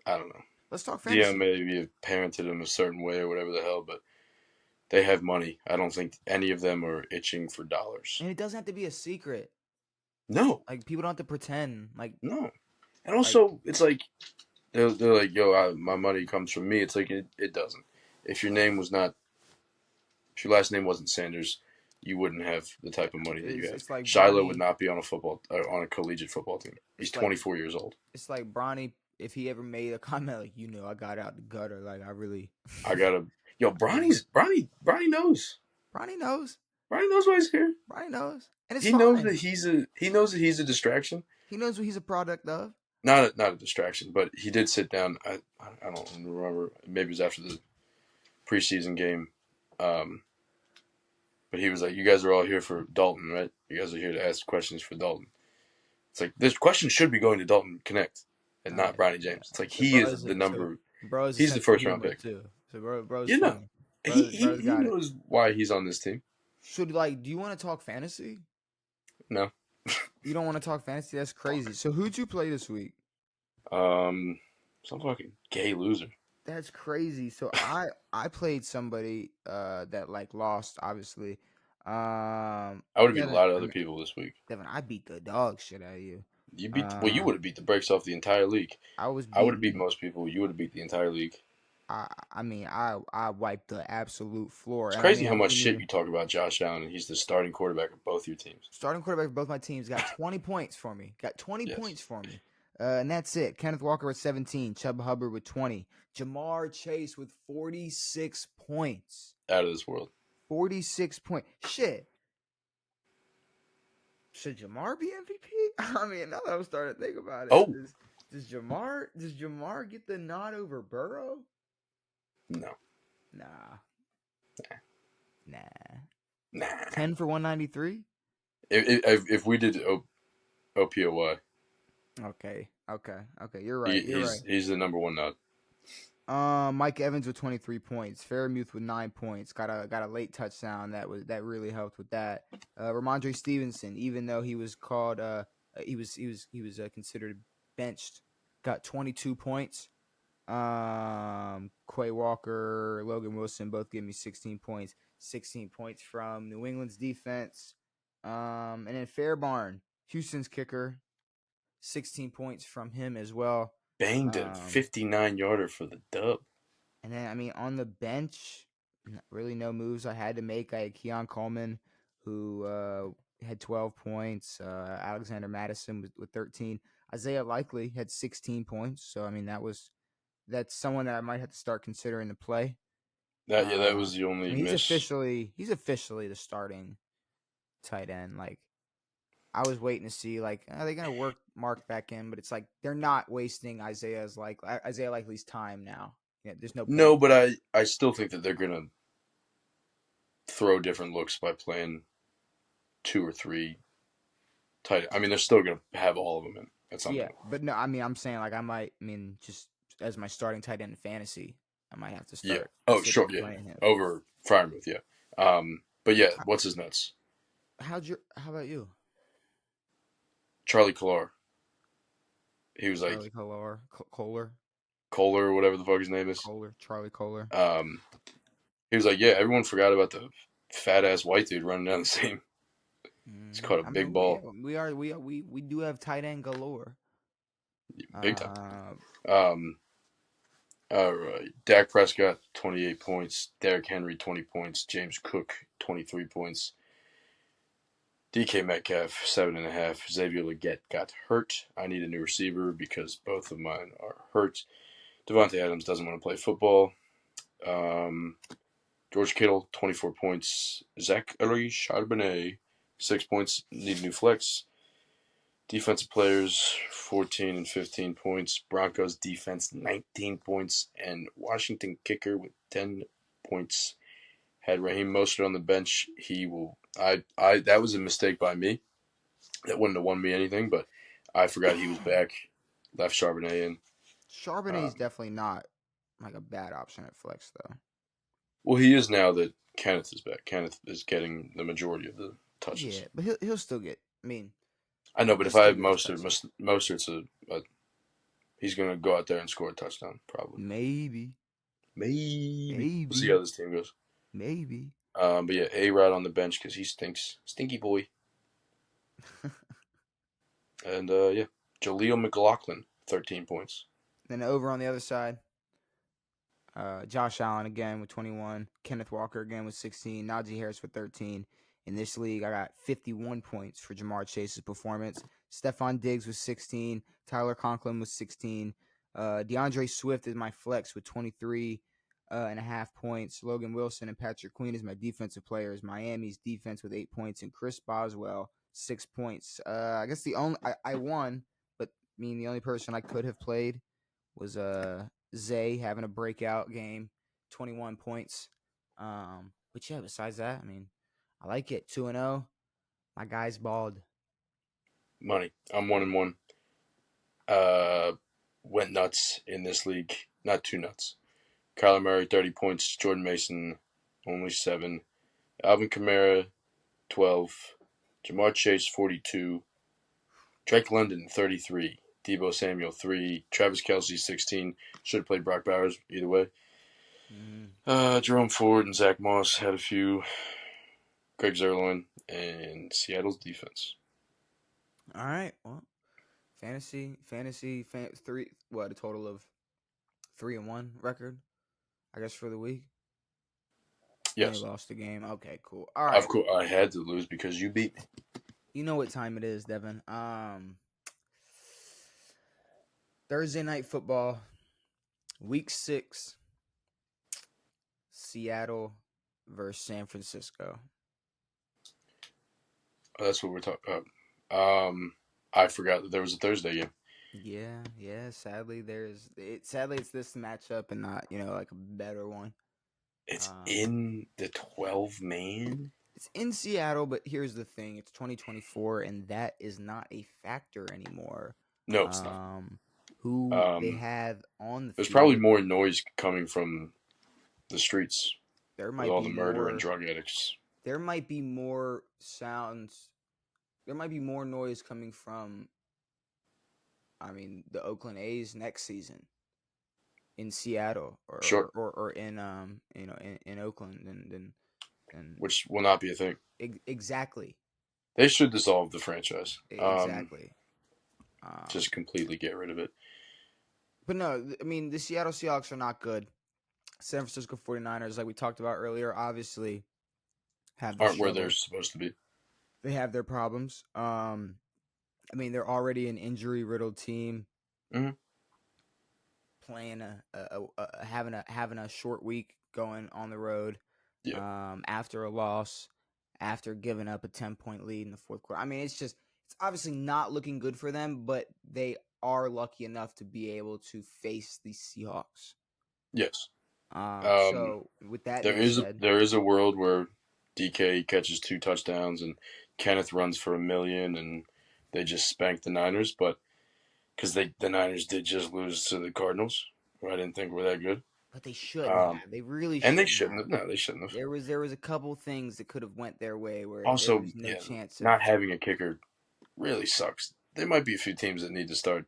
I don't know. talk Dion fantasy. maybe have parented him a certain way or whatever the hell, but they have money. I don't think any of them are itching for dollars. And it doesn't have to be a secret. No, Like people don't have to pretend. no. And Like also, it's like they're like, "Yo, my money comes from me." It's like it doesn't. If your name was not, if your last name wasn't Sanders, you wouldn't have the type of money that you have. it's like Shiloh would Bronny. not be on on a collegiate football team. He's It's like 24 years old. it's like Bronny if he ever made a comment like, I got out the gutter. Like I really, I gotta, yo, I really. Bronny knows. Bronny knows. Bronny knows why he's here. Bronny knows, and it's He knows that fine. he knows that he's a distraction. He knows what he's a product of. Not a distraction, but he did sit down. I don't remember. Maybe it was after the preseason game. Um, but he was like, "You guys are all here for Dalton, right? You guys are here to ask questions for Dalton." It's like this question should be going to Dalton Connect and Oh not yeah, Bronny yeah. James. It's like So he is the so number. bro is a He's the sense of first round humor pick. too. So bro's You know, funny. Bro's he got it. knows why he's on this team. So do you want to talk fantasy? No, You don't want to talk fantasy? That's crazy. fuck. So who'd you play this week? Um, some fucking gay loser. That's crazy. So I played somebody that like lost obviously. I would have beat a Devin, lot of I other mean people this week. Devin, I beat the dog shit out of you. You Uh, would have beat the brakes off the entire league. I was I would have beat beating. most people. You would have beat the entire league. I wiped the absolute floor, It's and I crazy mean how I much didn't shit even you talk about Josh Allen, and he's the starting quarterback of both your teams. starting quarterback for both my teams got 20 points for me. Got 20 Yes, points for me. And that's it. Kenneth Walker with 17, Chubb Hubbard with 20, Jamar Chase with 46 points. out of this world. 46 points. Shit. Should Jamar be MVP? I mean, now that I'm starting to think about it, Oh does Jamar get the nod over Burrow? no, Nah. Nah. nah. 10 for 193? If we did OPOY, Okay. You're right. he's the number one nut. Mike Evans with 23 points. Fairmouth with 9 points. Got a late touchdown that really helped with that. Ramondre Stevenson, even though he was called he was considered benched, got 22 points. Quay Walker, Logan Wilson both give me 16 points. 16 points from New England's defense. And then Fairbarn, Houston's kicker, 16 points from him as well. Banged a Um, 59-yarder for the dub. and then I mean on the bench, really no moves I had to make. I had Keon Coleman, who had 12 points. Alexander Madison with 13. Isaiah Likely had 16 points. So I mean that's someone that I might have to start considering to play. That was the I only mean miss. he's officially the starting tight end. Like I was waiting to see like are they gonna work Mark back in, but it's like they're not wasting Isaiah Likely's time now. Yeah, there's no point. No, but I still think that they're gonna throw different looks by playing two or three tight. I mean, they're still gonna have all of them in at some Yeah, point. but no, I mean I'm saying like just as my starting tight end in fantasy, I might have to Yeah. start Oh, sitting sure. and Yeah. playing him. Over Fryermuth. Yeah. But yeah, what's his nuts? How about you? Charlie Collar. He was like Charlie Kohler, Kohler or whatever the fuck his name is. Charlie Kohler. Um, he was like, yeah, everyone forgot about the fat ass white dude running down the seam. He's caught a I big mean, ball, we do have tight end galore. big time. Uh, Um, all right, Dak Prescott 28 points, Derrick Henry 20 points, James Cook 23 points, DK Metcalf 7.5. Xavier Legette got hurt. I need a new receiver because both of mine are hurt. Devontae Adams doesn't want to play football. Um, George Kittle, 24 points. Zachary Charbonnet, 6 points. Need a new flex. Defensive players, 14 and 15 points. Broncos defense, 19 points. And Washington kicker with 10 points. Had Raheem Mostert on the bench. He will. That was a mistake by me. That wouldn't have won me anything, but I forgot he was back. Left Charbonnet in. Charbonnet is Um, definitely not like a bad option at flex though. well, he is now that Kenneth is back. Kenneth is getting the majority of the touches. Yeah, but he'll still get. I mean, I know, but he'll if I still have get his Mostert, touches. Mostert's he's going to go out there and score a touchdown, probably. Maybe, Maybe. We'll see maybe, how this team goes. maybe. But yeah, A-Rod on the bench because he stinks. Stinky boy. And yeah, Jaleel McLaughlin, 13 points. Then over on the other side, Josh Allen again with 21. Kenneth Walker again with 16. Najee Harris with 13. In this league, I got 51 points for Jamar Chase's performance. Stephon Diggs with 16. Tyler Conklin with 16. DeAndre Swift is my flex with 23 and a half points. Logan Wilson and Patrick Queen is my defensive players. Miami's defense with 8 points. And Chris Boswell, 6 points. I guess I won, but I mean, the only person I could have played was Zay having a breakout game, 21 points. But yeah, besides that, I mean, I like it. 2-0. My guy's bald. Money. I'm 1-1. Went nuts in this league. Not too nuts. Kyler Murray, 30 points. Jordan Mason, only 7. Alvin Kamara, 12. Jamar Chase, 42. Drake London, 33. Debo Samuel, 3. Travis Kelce, 16. Should have played Brock Bowers either way. Jerome Ford and Zach Moss had a few. Greg Zerline and Seattle's defense. All right. Well, three. What a total of 3-1 record, I guess, for the week. You only Yes. lost the game. Okay, cool. All Of right. course, I had to lose because you beat me. You know what time it is, Devin. Thursday night football, week 6. Seattle versus San Francisco. Oh, that's what we're talking about. I forgot that there was a Thursday game. Yeah. Sadly, it's this matchup and not like a better one. It's Um, in the 12-man. it's in Seattle, but here's the thing: it's 2024, and that is not a factor anymore. No, it's not. Who they have on the There's probably field? more noise coming from the streets There with might all the be murder and more. drug addicts. There might be more sounds. There might be more noise coming from. I mean, the Oakland A's next season in Seattle Sure. or in in Oakland than Which will not be a thing. exactly They should dissolve the franchise. exactly. Just completely get rid of it. But no, I mean the Seattle Seahawks are not good. San Francisco 49ers, like we talked about earlier, obviously have their Aren't where they're struggles. supposed to be. They have their problems. I mean they're already an injury riddled team. Mm-hmm. Playing having a short week going on the road. Yeah. After a loss, after giving up a 10-point lead in the fourth quarter. I mean, it's just it's obviously not looking good for them, but they are lucky enough to be able to face the Seahawks. Yes. So with that There being is said, there is a world where DK catches 2 touchdowns and Kenneth runs for 1 million and they just spank the Niners, but because the Niners did just lose to the Cardinals, who I didn't think were that good. but they shouldn't Um, have. They really and they shouldn't shouldn't have. have. No, they shouldn't have. There was a couple things that could have went their way where there Also, was no yeah, chance of. not having a kicker really sucks. There might be a few teams that need to start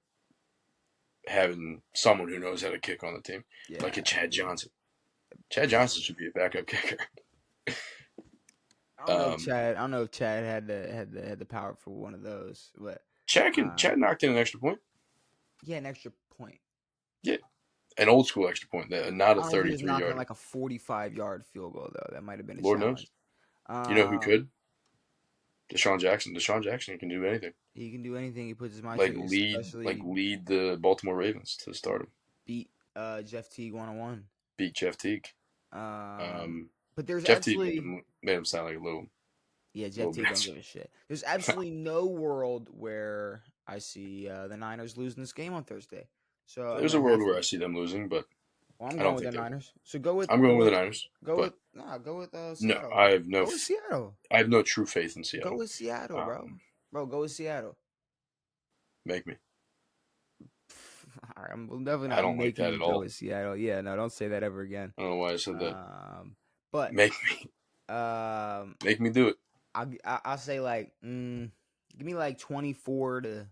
having someone who knows how to kick on the team, Yeah, like a Chad Johnson. Chad Johnson should be a backup kicker. I don't know if Um, Chad. I don't know if Chad had the power for one of those, but uh, Chad knocked in an extra point. yeah, an extra point. Yeah, an old school extra point, not I a don't know if he was 33 knocking yarder. like a 45-yard field goal though. That might have been a Lord challenge. knows. You know who Um, could? Deshaun Jackson. Deshaun Jackson can do anything. he can do anything he puts his mind to, Like especially lead the Baltimore Ravens to start him. beat Jeff Teague 101. Beat Jeff Teague. Um, but there's Jeff Teague absolutely made him sound like a yeah, Jeff little Teague don't bitch. give a shit. There's absolutely no world where I see the Niners losing this game on Thursday. So I'm There's a gonna world have where to. I see them losing, but Well, I'm I going don't with the think they will. Niners. So go with I'm going with the Niners, but go with no, Seattle. Go with Seattle. I have no true faith in Go Seattle. with Seattle, bro. Um, Bro, go with Seattle. make me. All right, I'm definitely I not don't like making that you at go all. with Seattle. Yeah, no, don't say that ever again. I don't know why I said that. But Make me. um, Make me do it. I'll say like, give me like 24-13.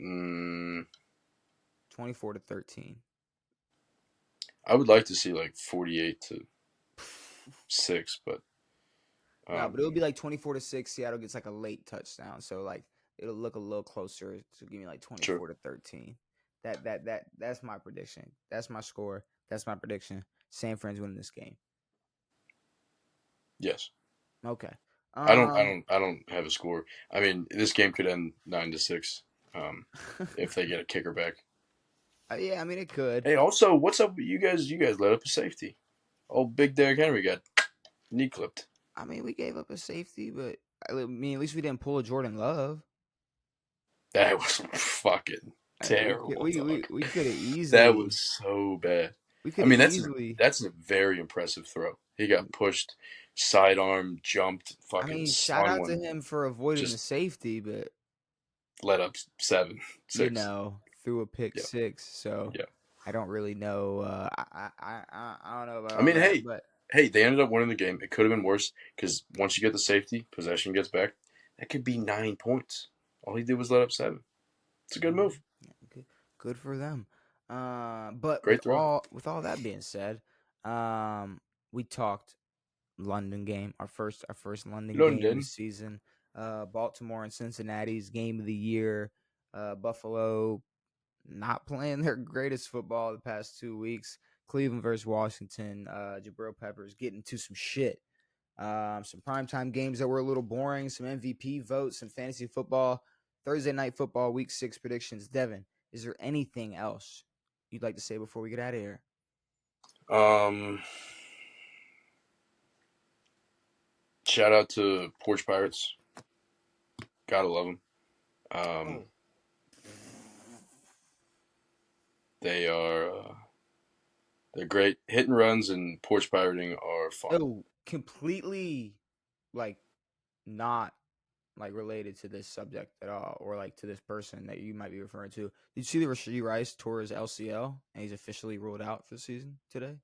Mm, 24-13. I would like to see like 48-6, but No, but it'll um, be like 24-6. Seattle gets like a late touchdown, so like it'll look a little closer. So give me like sure. 24-13. That's my prediction. That's my score. That's my prediction. San Fran's winning this game. Yes. Okay. I don't have a score. I mean, this game could end 9-6, if they get a kicker back. Yeah, I mean it could. Hey, also, what's up with you guys? You guys let up a safety. Oh, big Derrick Henry got knee clipped. I mean, we gave up a safety, but I mean, at least we didn't pull a Jordan Love. That was fucking We terrible, dog. we could have That easily was so bad. we I could have mean, easily. that's a very impressive throw. He got pushed, sidearm, jumped, I fucking mean, shout spun out to one, him for avoiding the just safety, but let up 7, 6. threw a pick Yeah, six. So yeah. I don't really know. I don't know about I all mean, that, hey, but hey, they ended up winning the game. It could have been worse because once you get the safety, possession gets back. That could be 9 points. All he did was let up 7. It's a good move. yeah, good for them. But Great throw. with all that being said, we talked London game, our first London game of the London. season. Baltimore and Cincinnati's game of the year. Buffalo not playing their greatest football the past 2 weeks. Cleveland versus Washington. Jabrill Peppers getting to some shit. Some primetime games that were a little boring. Some MVP votes. Some fantasy football. Thursday night football. Week 6 predictions. Devin, is there anything else you'd like to say before we get out of here? Um, Shout out to Porch Pirates. Gotta love them. Oh, They are they're great. Hit and runs and porch pirating are fun. oh, completely like not like related to this subject at all, or like to this person that you might be referring to. Did you see that Rasheed Rice tore his LCL and he's officially ruled out for the season today?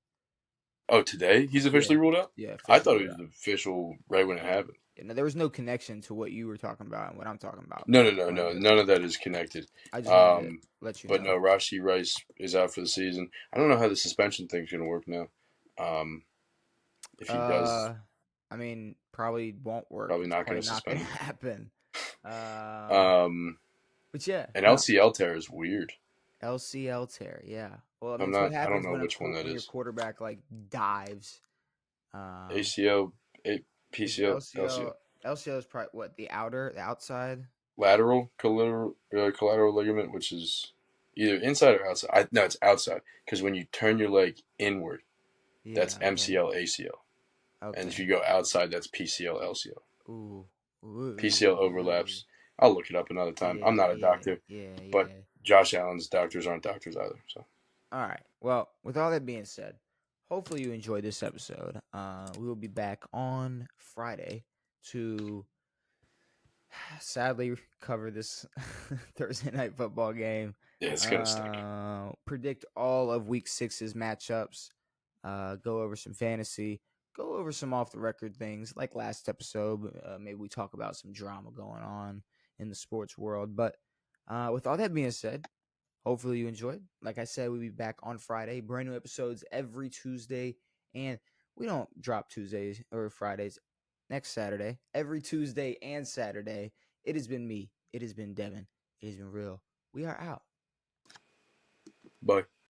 Oh, today he's Yeah, officially ruled out. yeah, I officially thought it ruled was out. official right when it happened. Yeah, no, there was no connection to what you were talking about and what I'm talking about, No, but no, no, no. None of that is connected. I just wanted to Um, let you but know. no, Rashi Rice is out for the season. I don't know how the suspension thing's gonna work now. Um, if he does, Uh, I mean, probably won't work. probably It's not probably gonna not suspend gonna him. happen. Um, Um, but yeah, an no, LCL tear is weird. LCL tear. Yeah. Well, I mean, it's what I don't happens know which one that when your is. quarterback like dives. Um, ACL, is it PCL, LCL. LCL is probably what the outside. Lateral collateral ligament, which is either inside or outside. No, it's outside because when you turn your leg inward, that's Yeah. Okay. MCL ACL, and if Okay. you go outside, that's PCL LCL. Ooh. PCL Ooh. overlaps. I'll look it up another time. I'm Yeah, not a yeah, doctor, yeah, but yeah. Josh Allen's doctors aren't doctors either. So All right. Well, with all that being said, hopefully you enjoyed this episode. We will be back on Friday to sadly cover this Thursday night football game. yeah, it's gonna stink. Predict all of Week 6's matchups. Go over some fantasy. Go over some off the record things like last episode. Maybe we talk about some drama going on in the sports world. But with all that being said, hopefully you enjoyed. Like I said, we'll be back on Friday. Brand new episodes every Tuesday. And we don't drop Tuesdays or Fridays next Saturday. Every Tuesday and Saturday. It has been me. It has been Devin. It has been real. We are out. Bye.